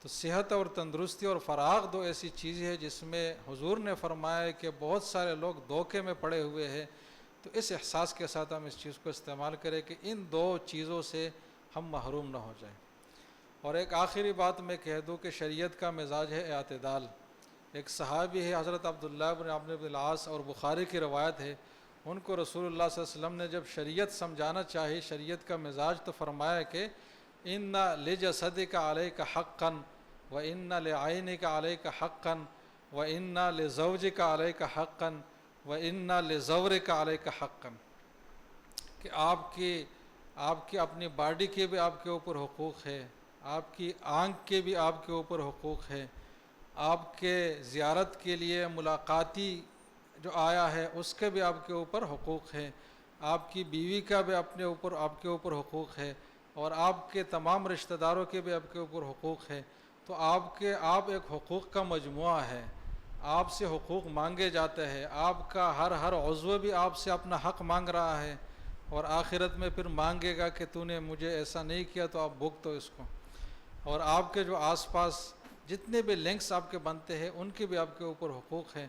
تو صحت اور تندرستی اور فراغ دو ایسی چیزیں ہیں جس میں حضور نے فرمایا کہ بہت سارے لوگ دھوکے میں پڑے ہوئے ہیں، تو اس احساس کے ساتھ ہم اس چیز کو استعمال کریں کہ ان دو چیزوں سے ہم محروم نہ ہو جائیں۔ اور ایک آخری بات میں کہہ دوں کہ شریعت کا مزاج ہے اعتدال۔ ایک صحابی ہے حضرت عبداللہ بن عمرو بن العاص، اور بخاری کی روایت ہے، ان کو رسول اللہ صلی اللہ علیہ وسلم نے جب شریعت سمجھانا چاہی، شریعت کا مزاج، تو فرمایا کہ ان لجسدک علیک حقا وان لعینک علیک حقا وان لزوجک علیک حقا وان لزورک علیک حقا، کہ آپ کی اپنی باڈی کے بھی آپ کے اوپر حقوق ہے، آپ کی آنکھ کے بھی آپ کے اوپر حقوق ہے، آپ کے زیارت کے لیے ملاقاتی جو آیا ہے اس کے بھی آپ کے اوپر حقوق ہے، آپ کی بیوی کا بھی آپ کے اوپر حقوق ہے، اور آپ کے تمام رشتہ داروں کے بھی آپ کے اوپر حقوق ہے۔ تو آپ ایک حقوق کا مجموعہ ہے، آپ سے حقوق مانگے جاتے ہیں، آپ کا ہر عضو بھی آپ سے اپنا حق مانگ رہا ہے، اور آخرت میں پھر مانگے گا کہ تو نے مجھے ایسا نہیں کیا تو آپ بھگتو اس کو۔ اور آپ کے جو آس پاس جتنے بھی لنکس آپ کے بنتے ہیں ان کے بھی آپ کے اوپر حقوق ہیں،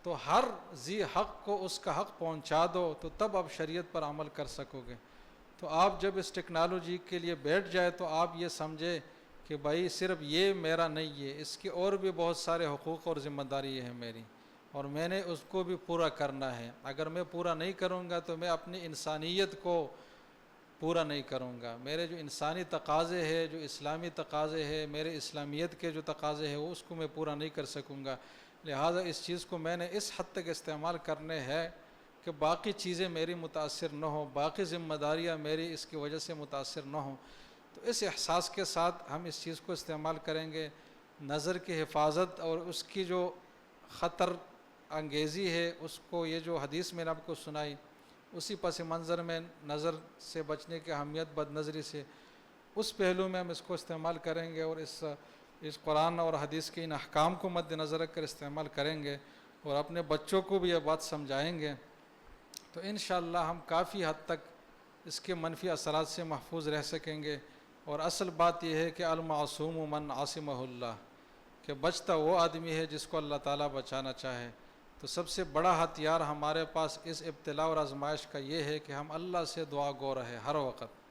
تو ہر ذی حق کو اس کا حق پہنچا دو، تو تب آپ شریعت پر عمل کر سکو گے۔ تو آپ جب اس ٹیکنالوجی کے لیے بیٹھ جائے تو آپ یہ سمجھے کہ بھائی صرف یہ میرا نہیں ہے، اس کے اور بھی بہت سارے حقوق اور ذمہ داری ہیں میری، اور میں نے اس کو بھی پورا کرنا ہے۔ اگر میں پورا نہیں کروں گا تو میں اپنی انسانیت کو پورا نہیں کروں گا، میرے جو انسانی تقاضے ہیں، جو اسلامی تقاضے ہیں، میرے اسلامیت کے جو تقاضے ہیں، اس کو میں پورا نہیں کر سکوں گا۔ لہٰذا اس چیز کو میں نے اس حد تک استعمال کرنے ہے کہ باقی چیزیں میری متاثر نہ ہوں، باقی ذمہ داریاں میری اس کی وجہ سے متاثر نہ ہوں۔ تو اس احساس کے ساتھ ہم اس چیز کو استعمال کریں گے۔ نظر کی حفاظت اور اس کی جو خطر انگیزی ہے، اس کو یہ جو حدیث میں نے آپ کو سنائی، اسی پس منظر میں نظر سے بچنے کی اہمیت، بد نظری سے، اس پہلو میں ہم اس کو استعمال کریں گے، اور اس قرآن اور حدیث کے ان احکام کو مد نظر رکھ کر استعمال کریں گے، اور اپنے بچوں کو بھی یہ بات سمجھائیں گے، تو انشاءاللہ ہم کافی حد تک اس کے منفی اثرات سے محفوظ رہ سکیں گے۔ اور اصل بات یہ ہے کہ المعصوم من عاصمہ اللہ، کہ بچتا وہ آدمی ہے جس کو اللہ تعالیٰ بچانا چاہے۔ تو سب سے بڑا ہتھیار ہمارے پاس اس ابتلا اور آزمائش کا یہ ہے کہ ہم اللہ سے دعا گو رہے ہر وقت،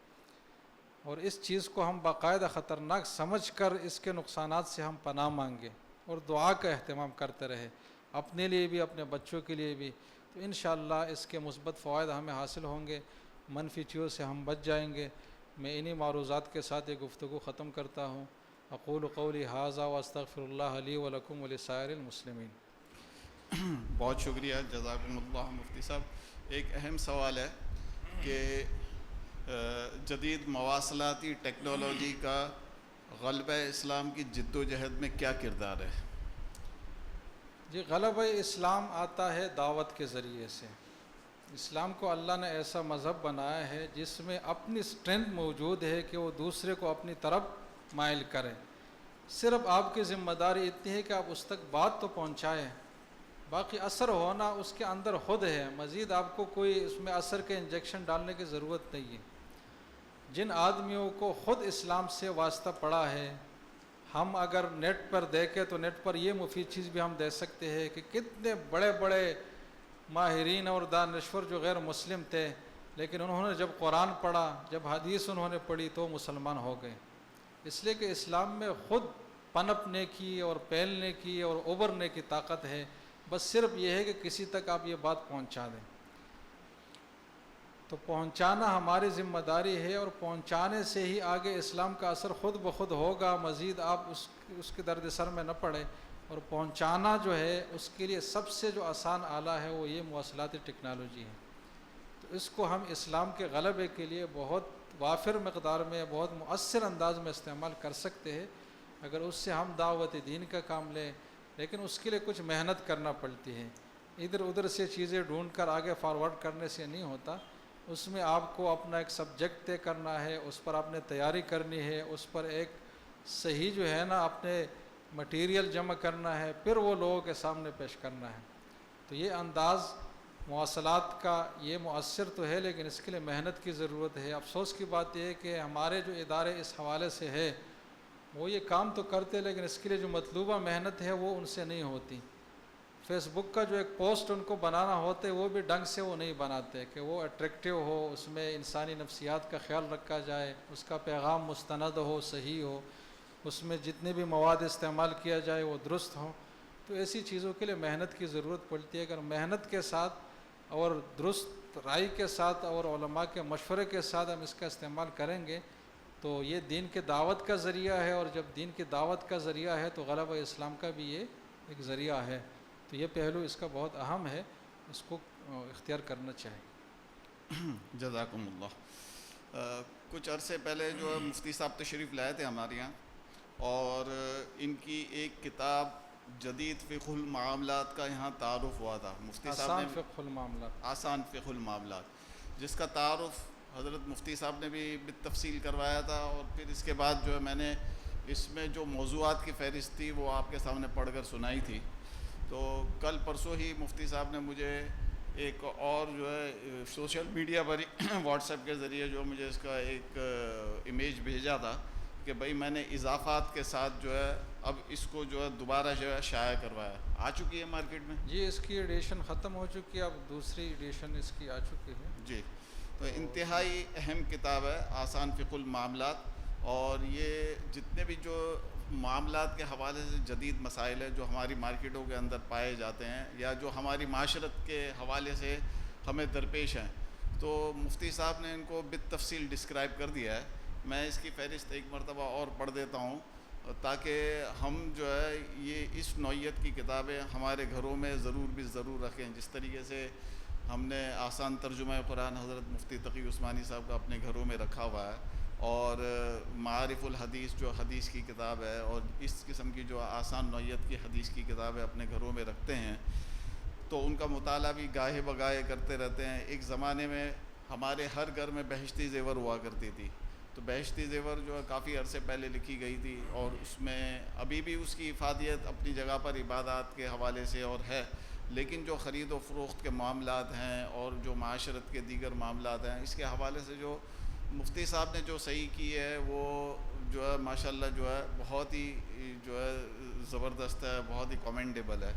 اور اس چیز کو ہم باقاعدہ خطرناک سمجھ کر اس کے نقصانات سے ہم پناہ مانگیں، اور دعا کا اہتمام کرتے رہے، اپنے لیے بھی، اپنے بچوں کے لیے بھی۔ تو انشاءاللہ اس کے مثبت فوائد ہمیں حاصل ہوں گے، منفی چیزوں سے ہم بچ جائیں گے۔ میں انہی معروضات کے ساتھ یہ گفتگو ختم کرتا ہوں۔ اقول قولی ھذا واستغفر اللہ لی ولکم ولسائر المسلمین۔ بہت شکریہ، جزاکم اللہ مفتی صاحب۔ ایک اہم سوال ہے کہ جدید مواصلاتی ٹیکنالوجی کا غلبہ اسلام کی جد و جہد میں کیا کردار ہے؟ جی غلبہ اسلام آتا ہے دعوت کے ذریعے سے. اسلام کو اللہ نے ایسا مذہب بنایا ہے جس میں اپنی اسٹرینتھ موجود ہے کہ وہ دوسرے کو اپنی طرف مائل کرے. صرف آپ کی ذمہ داری اتنی ہے کہ آپ اس تک بات تو پہنچائیں، باقی اثر ہونا اس کے اندر خود ہے، مزید آپ کو کوئی اس میں اثر کے انجیکشن ڈالنے کی ضرورت نہیں ہے. جن آدمیوں کو خود اسلام سے واسطہ پڑا ہے، ہم اگر نیٹ پر دیکھیں تو نیٹ پر یہ مفید چیز بھی ہم دے سکتے ہیں کہ کتنے بڑے بڑے ماہرین اور دانشور جو غیر مسلم تھے، لیکن انہوں نے جب قرآن پڑھا، جب حدیث انہوں نے پڑھی تو مسلمان ہو گئے. اس لیے کہ اسلام میں خود پنپنے کی اور پھیلنے کی اور ابھرنے کی طاقت ہے، بس صرف یہ ہے کہ کسی تک آپ یہ بات پہنچا دیں. تو پہنچانا ہماری ذمہ داری ہے، اور پہنچانے سے ہی آگے اسلام کا اثر خود بخود ہوگا، مزید آپ اس کے درد سر میں نہ پڑے. اور پہنچانا جو ہے اس کے لیے سب سے جو آسان آلہ ہے وہ یہ مواصلاتی ٹیکنالوجی ہے. تو اس کو ہم اسلام کے غلبے کے لیے بہت وافر مقدار میں، بہت مؤثر انداز میں استعمال کر سکتے ہیں اگر اس سے ہم دعوت دین کا کام لیں. لیکن اس کے لیے کچھ محنت کرنا پڑتی ہے، ادھر ادھر سے چیزیں ڈھونڈ کر آگے فارورڈ کرنے سے نہیں ہوتا. اس میں آپ کو اپنا ایک سبجیکٹ طے کرنا ہے، اس پر آپ نے تیاری کرنی ہے، اس پر ایک صحیح جو ہے نا اپنے مٹیریل جمع کرنا ہے، پھر وہ لوگوں کے سامنے پیش کرنا ہے. تو یہ انداز مواصلات کا یہ مؤثر تو ہے، لیکن اس کے لیے محنت کی ضرورت ہے. افسوس کی بات یہ ہے کہ ہمارے جو ادارے اس حوالے سے ہے وہ یہ کام تو کرتے، لیکن اس کے لیے جو مطلوبہ محنت ہے وہ ان سے نہیں ہوتی. فیس بک کا جو ایک پوسٹ ان کو بنانا ہوتے وہ بھی ڈھنگ سے وہ نہیں بناتے کہ وہ اٹریکٹیو ہو، اس میں انسانی نفسیات کا خیال رکھا جائے، اس کا پیغام مستند ہو، صحیح ہو، اس میں جتنے بھی مواد استعمال کیا جائے وہ درست ہوں. تو ایسی چیزوں کے لیے محنت کی ضرورت پڑتی ہے. اگر محنت کے ساتھ اور درست رائے کے ساتھ اور علماء کے مشورے کے ساتھ ہم اس کا استعمال کریں گے تو یہ دین کے دعوت کا ذریعہ ہے، اور جب دین کی دعوت کا ذریعہ ہے تو غلبہ اسلام کا بھی یہ ایک ذریعہ ہے. تو یہ پہلو اس کا بہت اہم ہے، اس کو اختیار کرنا چاہیے. جزاکم اللہ. کچھ عرصے پہلے جو ہے مفتی صاحب تشریف لائے تھے ہمارے یہاں، اور ان کی ایک کتاب جدید فقہ المعاملات کا یہاں تعارف ہوا تھا. مفتی صاحب آسان نے فقہ المعاملات، آسان فقہ المعاملات، جس کا تعارف حضرت مفتی صاحب نے بھی بالتفصیل کروایا تھا. اور پھر اس کے بعد جو ہے میں نے اس میں جو موضوعات کی فہرست تھی وہ آپ کے سامنے پڑھ کر سنائی تھی. تو کل پرسوں ہی مفتی صاحب نے مجھے ایک اور جو ہے سوشل میڈیا پر واٹس ایپ کے ذریعے جو مجھے اس کا ایک امیج بھیجا تھا کہ بھائی میں نے اضافات کے ساتھ جو ہے اب اس کو جو ہے دوبارہ جو ہے شائع کروایا. آ چکی ہے مارکیٹ میں؟ جی اس کی ایڈیشن ختم ہو چکی ہے، اب دوسری ایڈیشن اس کی آ چکی ہے. جی تو انتہائی اہم کتاب ہے آسان فقہ المعاملات. اور یہ جتنے بھی جو معاملات کے حوالے سے جدید مسائل ہیں جو ہماری مارکیٹوں کے اندر پائے جاتے ہیں یا جو ہماری معاشرت کے حوالے سے ہمیں درپیش ہیں، تو مفتی صاحب نے ان کو بالتفصیل ڈسکرائب کر دیا ہے. میں اس کی فہرست ایک مرتبہ اور پڑھ دیتا ہوں تاکہ ہم جو ہے یہ اس نوعیت کی کتابیں ہمارے گھروں میں ضرور رکھیں. جس طریقے سے ہم نے آسان ترجمہ قرآن حضرت مفتی تقی عثمانی صاحب کا اپنے گھروں میں رکھا ہوا ہے، اور معارف الحدیث جو حدیث کی کتاب ہے، اور اس قسم کی جو آسان نوعیت کی حدیث کی کتابیں اپنے گھروں میں رکھتے ہیں تو ان کا مطالعہ بھی گاہے بگاہے کرتے رہتے ہیں. ایک زمانے میں ہمارے ہر گھر میں بہشتی زیور ہوا کرتی تھی. تو بہشتی زیور جو ہے کافی عرصے پہلے لکھی گئی تھی، اور اس میں ابھی بھی اس کی افادیت اپنی جگہ پر عبادات کے حوالے سے اور ہے، لیکن جو خرید و فروخت کے معاملات ہیں اور جو معاشرت کے دیگر معاملات ہیں اس کے حوالے سے جو مفتی صاحب نے جو صحیح کی ہے وہ جو ہے ماشاءاللہ جو ہے بہت ہی جو ہے زبردست ہے، بہت ہی کمنڈیبل ہے.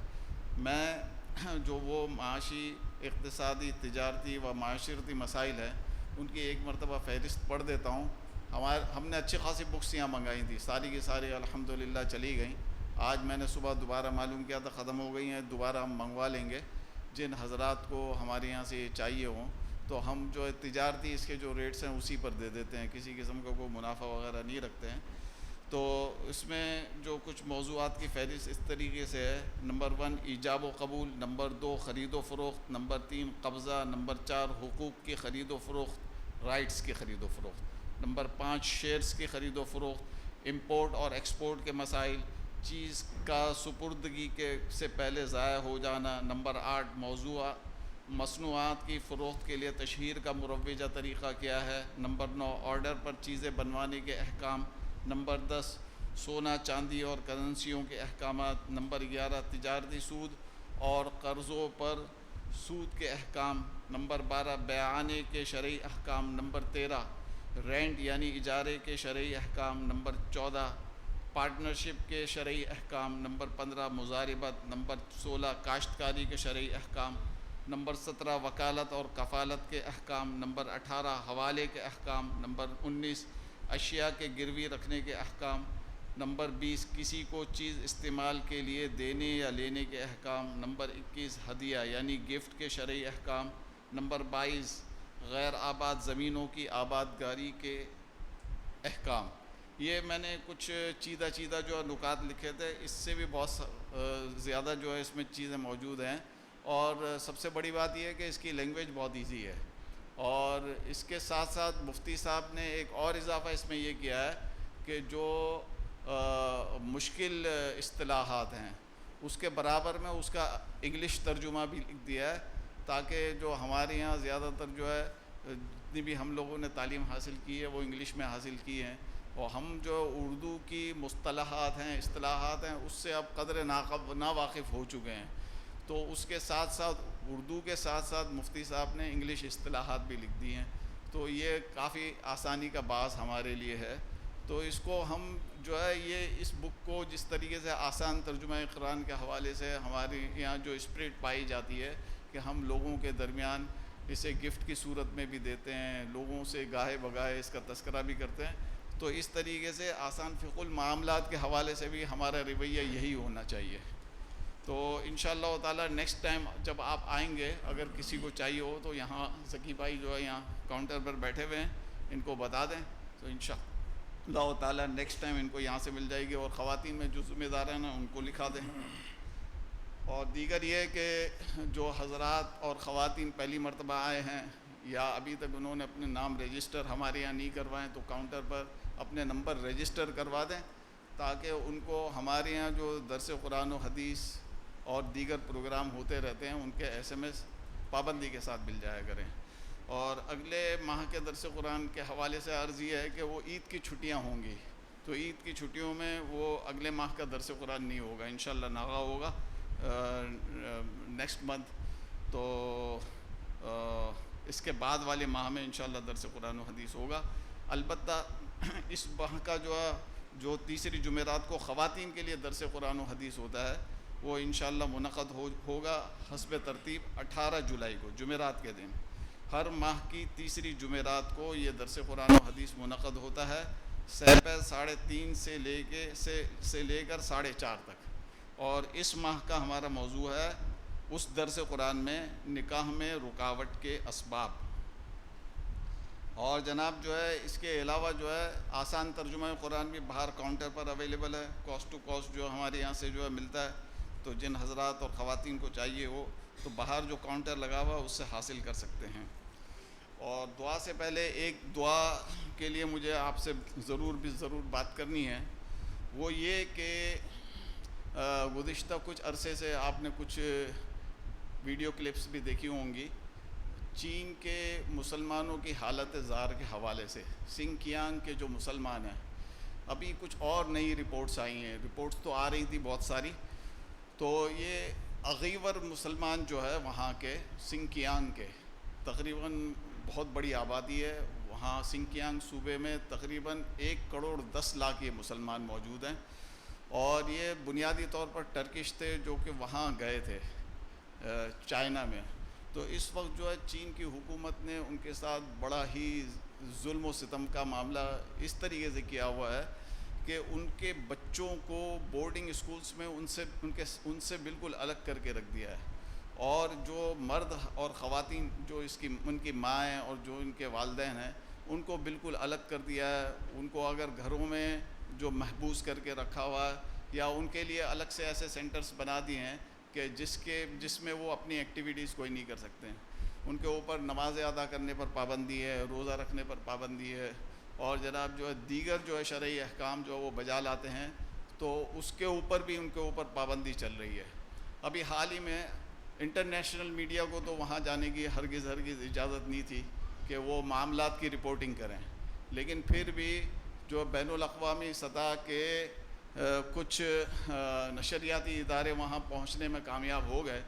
میں جو وہ معاشی، اقتصادی، تجارتی و معاشرتی مسائل ہیں ان کی ایک مرتبہ فہرست پڑھ دیتا ہوں. ہم نے اچھی خاصی بکس یہاں منگائی تھی، ساری کی ساری الحمدللہ چلی گئیں. آج میں نے صبح دوبارہ معلوم کیا تھا ختم ہو گئی ہیں، دوبارہ ہم منگوا لیں گے. جن حضرات کو ہمارے یہاں سے چاہیے ہوں تو ہم جو تجارتی اس کے جو ریٹس ہیں اسی پر دے دیتے ہیں، کسی قسم کا کوئی منافع وغیرہ نہیں رکھتے ہیں. تو اس میں جو کچھ موضوعات کی فہرست اس طریقے سے ہے: نمبر 1 ایجاب و قبول، نمبر 2 خرید و فروخت، نمبر 3 قبضہ، نمبر 4 حقوق کی خرید و فروخت، رائٹس کی خرید و فروخت، نمبر 5 شیئرز کی خرید و فروخت، امپورٹ اور ایکسپورٹ کے مسائل، چیز کا سپردگی کے سے پہلے ضائع ہو جانا. نمبر 8 مصنوعات کی فروخت کے لیے تشہیر کا مروجہ طریقہ کیا ہے. نمبر 9 آرڈر پر چیزیں بنوانے کے احکام. نمبر 10 سونا چاندی اور کرنسیوں کے احکامات. نمبر 11 تجارتی سود اور قرضوں پر سود کے احکام. نمبر 12 بیعانے کے شرعی احکام. نمبر 13 رینٹ یعنی اجارے کے شرعی احکام. نمبر 14 پارٹنرشپ کے شرعی احکام. نمبر 15 مضاربت. نمبر 16 کاشتکاری کے شرعی احکام. نمبر 17 وکالت اور کفالت کے احکام. نمبر 18 حوالے کے احکام. نمبر 19 اشیاء کے گروی رکھنے کے احکام. نمبر 20 کسی کو چیز استعمال کے لیے دینے یا لینے کے احکام. نمبر 21 ہدیہ یعنی گفٹ کے شرعی احکام. نمبر 22 غیر آباد زمینوں کی آبادکاری کے احکام. یہ میں نے کچھ چیدہ جو نکات لکھے تھے، اس سے بھی بہت زیادہ جو ہے اس میں چیزیں موجود ہیں. اور سب سے بڑی بات یہ ہے کہ اس کی لینگویج بہت ایزی ہے. اور اس کے ساتھ ساتھ مفتی صاحب نے ایک اور اضافہ اس میں یہ کیا ہے کہ جو مشکل اصطلاحات ہیں اس کے برابر میں اس کا انگلش ترجمہ بھی لکھ دیا ہے، تاکہ جو ہمارے یہاں زیادہ تر جو ہے جتنی بھی ہم لوگوں نے تعلیم حاصل کی ہے وہ انگلش میں حاصل کی ہیں، اور ہم جو اردو کی مصطلحات ہیں اصطلاحات ہیں اس سے اب قدر ناواقف ہو چکے ہیں. تو اس کے ساتھ ساتھ اردو کے ساتھ ساتھ مفتی صاحب نے انگلش اصطلاحات بھی لکھ دی ہیں. تو یہ کافی آسانی کا باعث ہمارے لیے ہے. تو اس کو ہم جو ہے یہ اس بک کو جس طریقے سے آسان ترجمہ قرآن کے حوالے سے ہمارے یہاں جو اسپرٹ پائی جاتی ہے کہ ہم لوگوں کے درمیان اسے گفٹ کی صورت میں بھی دیتے ہیں، لوگوں سے گاہے بگاہے اس کا تذکرہ بھی کرتے ہیں. تو اس طریقے سے آسان فقہ المعاملات کے حوالے سے بھی ہمارا رویہ یہی ہونا چاہیے. تو انشاءاللہ تعالی نیکسٹ ٹائم جب آپ آئیں گے اگر کسی کو چاہیے ہو تو یہاں ذکی بھائی جو ہے یہاں کاؤنٹر پر بیٹھے ہوئے ہیں، ان کو بتا دیں تو انشاءاللہ تعالی نیکسٹ ٹائم ان کو یہاں سے مل جائے گی. اور خواتین میں جو ذمہ دار ہیں نا ان کو لکھا دیں. اور دیگر یہ کہ جو حضرات اور خواتین پہلی مرتبہ آئے ہیں یا ابھی تک انہوں نے اپنے نام رجسٹر ہمارے یہاں نہیں کروائیں تو کاؤنٹر پر اپنے نمبر رجسٹر کروا دیں، تاکہ ان کو ہمارے یہاں جو درس قرآن و حدیث اور دیگر پروگرام ہوتے رہتے ہیں ان کے SMS پابندی کے ساتھ مل جایا کریں. اور اگلے ماہ کے درس قرآن کے حوالے سے عرض یہ ہے کہ وہ عید کی چھٹیاں ہوں گی، تو عید کی چھٹیوں میں وہ اگلے ماہ کا درس قرآن نہیں ہوگا، انشاءاللہ ناغا ہوگا نیکسٹ منتھ. تو اس کے بعد والے ماہ میں انشاءاللہ درس قرآن و حدیث ہوگا. البتہ اس ماہ کا جو تیسری جمعرات کو خواتین کے لیے درس قرآن و حدیث ہوتا ہے وہ انشاءاللہ منعقد ہوگا حسب ترتیب 18 جولائی کو جمعرات کے دن. ہر ماہ کی تیسری جمعرات کو یہ درس قرآن و حدیث منعقد ہوتا ہے، 3:30 سے لے کر 4:30 تک. اور اس ماہ کا ہمارا موضوع ہے اس درس قرآن میں نکاح میں رکاوٹ کے اسباب. اور جناب جو ہے اس کے علاوہ جو ہے آسان ترجمہ قرآن بھی باہر کاؤنٹر پر اویلیبل ہے، کاسٹ ٹو کاسٹ جو ہمارے یہاں سے جو ہے ملتا ہے. تو جن حضرات اور خواتین کو چاہیے ہو تو باہر جو کاؤنٹر لگا ہوا اس سے حاصل کر سکتے ہیں. اور دعا سے پہلے ایک دعا کے لیے مجھے آپ سے ضرور بات کرنی ہے. وہ یہ کہ گزشتہ کچھ عرصے سے آپ نے کچھ ویڈیو کلپس بھی دیکھی ہوں گی چین کے مسلمانوں کی حالت زار کے حوالے سے. سنکیانگ کے جو مسلمان ہیں، ابھی کچھ اور نئی رپورٹس آئی ہیں، رپورٹس تو آ رہی تھی بہت ساری. تو یہ اغیور مسلمان جو ہے وہاں کے سنکیانگ کے تقریباً بہت بڑی آبادی ہے وہاں سنکیانگ صوبے میں، تقریباً 1.10 کروڑ یہ مسلمان موجود ہیں. اور یہ بنیادی طور پر ٹرکش تھے جو کہ وہاں گئے تھے چائنا میں. تو اس وقت جو ہے چین کی حکومت نے ان کے ساتھ بڑا ہی ظلم و ستم کا معاملہ اس طریقے سے کیا ہوا ہے کہ ان کے بچوں کو بورڈنگ اسکولز میں ان سے بالکل الگ کر کے رکھ دیا ہے. اور جو مرد اور خواتین جو ان کی مائیں اور جو ان کے والدین ہیں ان کو بالکل الگ کر دیا ہے. ان کو اگر گھروں میں جو محبوس کر کے رکھا ہوا ہے یا ان کے لیے الگ سے ایسے سینٹرز بنا دیے ہیں کہ جس میں وہ اپنی ایکٹیویٹیز کوئی نہیں کر سکتے ہیں. ان کے اوپر نمازیں ادا کرنے پر پابندی ہے، روزہ رکھنے پر پابندی ہے، اور جناب جو ہے دیگر جو ہے شرعی احکام جو وہ بجا لاتے ہیں. تو اس کے اوپر بھی ان کے اوپر پابندی چل رہی ہے. ابھی حال ہی میں انٹرنیشنل میڈیا کو تو وہاں جانے کی ہرگز اجازت نہیں تھی کہ وہ معاملات کی رپورٹنگ کریں، لیکن پھر بھی جو بین الاقوامی سطح کے کچھ نشریاتی ادارے وہاں پہنچنے میں کامیاب ہو گئے،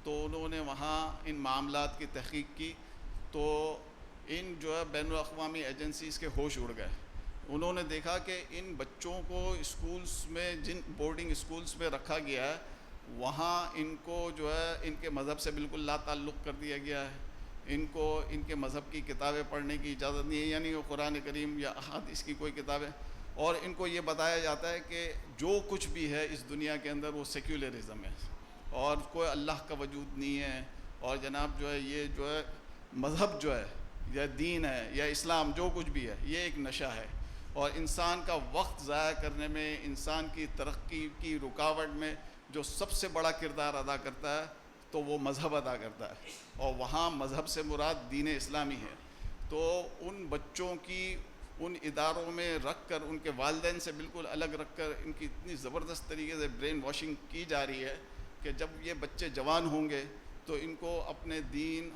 تو انہوں نے وہاں ان معاملات کی تحقیق کی، تو ان جو ہے بین الاقوامی ایجنسیز کے ہوش اڑ گئے. انہوں نے دیکھا کہ ان بچوں کو اسکولز میں، جن بورڈنگ اسکولز میں رکھا گیا ہے، وہاں ان کو جو ہے ان کے مذہب سے بالکل لا تعلق کر دیا گیا ہے. ان کو ان کے مذہب کی کتابیں پڑھنے کی اجازت نہیں ہے، یعنی وہ قرآن کریم یا احادیث کی کوئی کتابیں، اور ان کو یہ بتایا جاتا ہے کہ جو کچھ بھی ہے اس دنیا کے اندر وہ سیکولرزم ہے اور کوئی اللہ کا وجود نہیں ہے، اور جناب جو ہے یہ جو ہے مذہب جو ہے یا دین ہے یا اسلام جو کچھ بھی ہے یہ ایک نشہ ہے، اور انسان کا وقت ضائع کرنے میں، انسان کی ترقی کی رکاوٹ میں جو سب سے بڑا کردار ادا کرتا ہے تو وہ مذہب ادا کرتا ہے، اور وہاں مذہب سے مراد دین اسلامی ہے. تو ان بچوں کی ان اداروں میں رکھ کر، ان کے والدین سے بالکل الگ رکھ کر ان کی اتنی زبردست طریقے سے برین واشنگ کی جا رہی ہے کہ جب یہ بچے جوان ہوں گے تو ان کو اپنے دین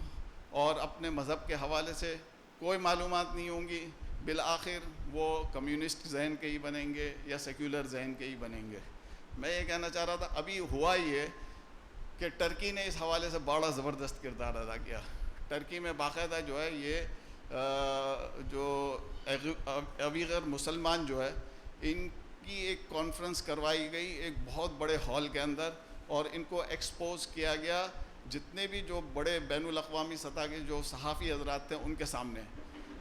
اور اپنے مذہب کے حوالے سے کوئی معلومات نہیں ہوں گی، بالآخر وہ کمیونسٹ ذہن کے ہی بنیں گے یا سیکولر ذہن کے ہی بنیں گے. میں یہ کہنا چاہ رہا تھا، ابھی ہوا یہ کہ ٹرکی نے اس حوالے سے بڑا زبردست کردار ادا کیا. ٹرکی میں باقاعدہ جو ہے یہ جو اویغر مسلمان جو ہے ان کی ایک کانفرنس کروائی گئی ایک بہت بڑے ہال کے اندر، اور ان کو ایکسپوز کیا گیا جتنے بھی جو بڑے بین الاقوامی سطح کے جو صحافی حضرات تھے ان کے سامنے،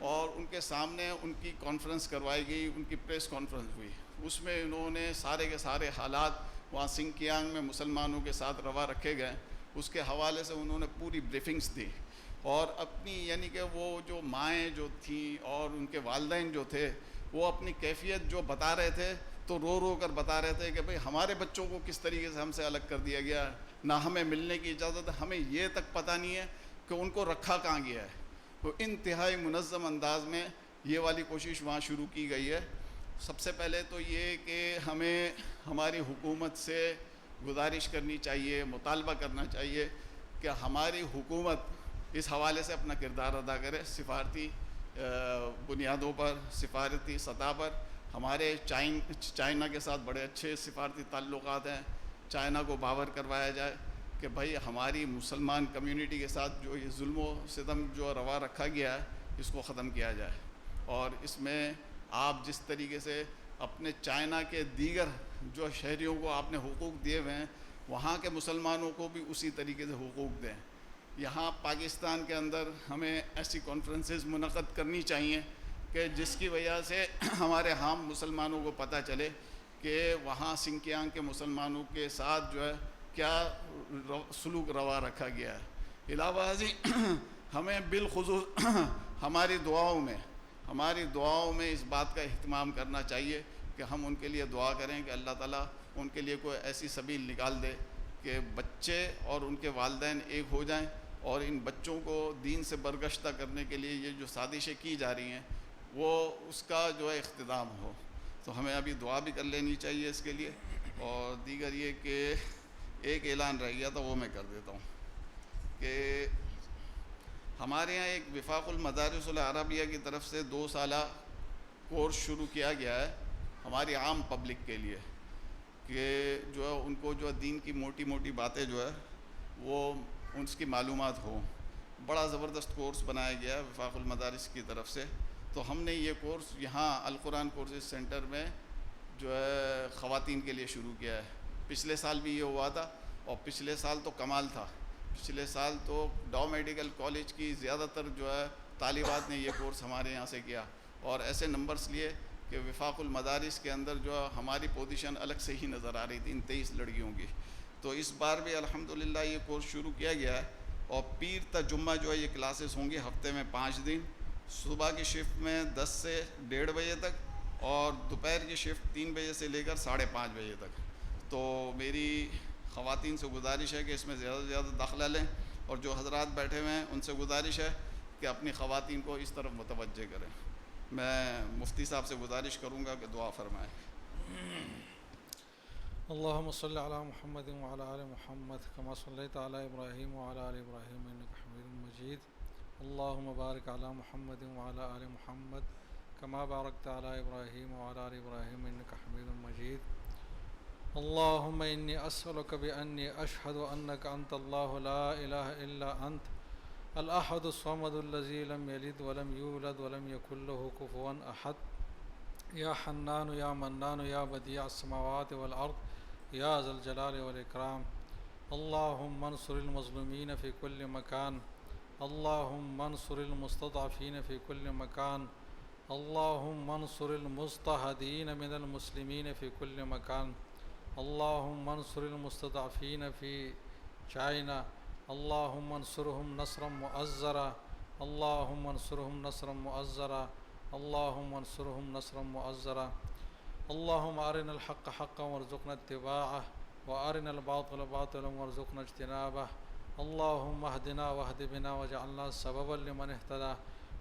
اور ان کے سامنے ان کی کانفرنس کروائی گئی، ان کی پریس کانفرنس ہوئی. اس میں انہوں نے سارے کے سارے حالات وہاں سنکیانگ میں مسلمانوں کے ساتھ روا رکھے گئے اس کے حوالے سے انہوں نے پوری بریفنگز دی، اور اپنی یعنی کہ وہ جو مائیں جو تھیں اور ان کے والدین جو تھے وہ اپنی کیفیت جو بتا رہے تھے تو رو رو کر بتا رہے تھے کہ بھئی ہمارے بچوں کو کس طریقے سے ہم سے الگ کر دیا گیا، نہ ہمیں ملنے کی اجازت ہے، ہمیں یہ تک پتہ نہیں ہے کہ ان کو رکھا کہاں گیا ہے. تو انتہائی منظم انداز میں یہ والی کوشش وہاں شروع کی گئی ہے. سب سے پہلے تو یہ کہ ہمیں ہماری حکومت سے گزارش کرنی چاہیے، مطالبہ کرنا چاہیے کہ ہماری حکومت اس حوالے سے اپنا کردار ادا کرے. سفارتی بنیادوں پر، سفارتی سطح پر ہمارے چائنا کے ساتھ بڑے اچھے سفارتی تعلقات ہیں. چائنا کو باور کروایا جائے کہ بھائی ہماری مسلمان کمیونٹی کے ساتھ جو یہ ظلم و ستم جو روا رکھا گیا ہے اس کو ختم کیا جائے، اور اس میں آپ جس طریقے سے اپنے چائنا کے دیگر جو شہریوں کو آپ نے حقوق دیے ہوئے ہیں وہاں کے مسلمانوں کو بھی اسی طریقے سے حقوق دیں. یہاں پاکستان کے اندر ہمیں ایسی کانفرنسز منعقد کرنی چاہیے کہ جس کی وجہ سے ہمارے عام مسلمانوں کو پتہ چلے کہ وہاں سنکیانگ کے مسلمانوں کے ساتھ جو ہے کیا سلوک روا رکھا گیا ہے. علاوہ ازیں ہمیں بالخصوص ہماری دعاؤں میں اس بات کا اہتمام کرنا چاہیے کہ ہم ان کے لیے دعا کریں کہ اللہ تعالیٰ ان کے لیے کوئی ایسی سبیل نکال دے کہ بچے اور ان کے والدین ایک ہو جائیں، اور ان بچوں کو دین سے برگشتہ کرنے کے لیے یہ جو سازشیں کی جا رہی ہیں وہ اس کا جو ہے اختتام ہو. تو ہمیں ابھی دعا بھی کر لینی چاہیے اس کے لیے. اور دیگر یہ کہ ایک اعلان رہ گیا تھا وہ میں کر دیتا ہوں کہ ہمارے یہاں ایک وفاق المدارس العربیہ کی طرف سے 2 سالہ کورس شروع کیا گیا ہے ہماری عام پبلک کے لیے کہ جو ہے ان کو جو دین کی موٹی موٹی باتیں جو ہے وہ اس کی معلومات ہوں. بڑا زبردست کورس بنایا گیا ہے وفاق المدارس کی طرف سے. تو ہم نے یہ کورس یہاں القرآن کورسز سینٹر میں جو ہے خواتین کے لیے شروع کیا ہے. پچھلے سال بھی یہ ہوا تھا، اور پچھلے سال تو کمال تھا. پچھلے سال تو ڈاؤ میڈیکل کالج کی زیادہ تر جو ہے طالبات نے یہ کورس ہمارے یہاں سے کیا، اور ایسے نمبرز لیے کہ وفاق المدارس کے اندر جو ہماری پوزیشن الگ سے ہی نظر آ رہی تھی ان 23 لڑکیوں کی. تو اس بار بھی الحمدللہ یہ کورس شروع کیا گیا ہے، اور پیر تا جمعہ جو ہے یہ کلاسز ہوں گی ہفتے میں 5 دن. صبح کی شفٹ میں 10 سے 1:30 بجے تک، اور دوپہر کی شفٹ 3 بجے سے لے کر 5:30 بجے تک. تو میری خواتین سے گزارش ہے کہ اس میں زیادہ سے زیادہ داخلہ لیں، اور جو حضرات بیٹھے ہوئے ہیں ان سے گزارش ہے کہ اپنی خواتین کو اس طرف متوجہ کریں. میں مفتی صاحب سے گزارش کروں گا کہ دعا فرمائیں. اللهم صل على محمد وعلى آل محمد كما صليت على إبراهيم وعلى آل إبراهيم إنك حميد مجيد. اللهم بارك على محمد وعلى آل محمد كما باركت على إبراهيم وعلى آل إبراهيم إنك حميد مجيد. اللهم إني أسألك بأني أشهد أنك أنت الله لا إله إلا أنت الأحد الصمد الذي لم يلد ولم يولد ولم يكن له كفوا أحد. يا حنان يا منان يا بديع السماوات والأرض يا ذا الجلال والإكرام. اللهم انصر المظلومين في كل مكان. اللهم انصر المستضعفين في كل مكان. اللهم انصر المضطهدين من المسلمين في كل مكان. اللهم انصر المستضعفين في چائنا. اللهم انصرهم نصرا مؤزرا. اللهم انصرهم نصرا مؤزرا. اللهم انصرهم نصرا مؤزرا. اللهم أرنا الحق حقا وارزقنا اتباعه وأرنا الباطل باطلا وارزقنا اجتنابه. اللهم اهدنا واهد بنا واجعلنا سببا لمن اهتدى.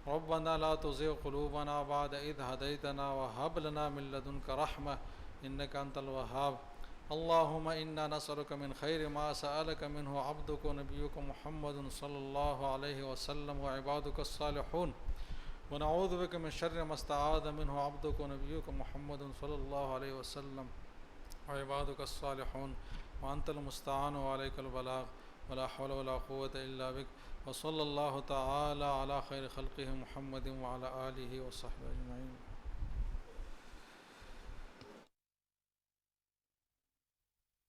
ربنا لا تزغ قلوبنا بعد إذ هديتنا وهب لنا من لدنك رحمة إنك أنت الوهاب. اللهم إنا نسألك من خير ما سألك منه عبدك ونبيك محمد صلى الله عليه وسلم وعبادك الصالحون، ونعوذ بك من شر ما استعاذ منه عبدك ونبيك محمد صلى الله عليه وسلم وعبادك الصالحون، وأنت المستعان وعليك البلاغ ولا حول ولا قوة إلا بك. وصلى الله تعالى على خير خلقه محمد وعلى آله وصحبه أجمعين.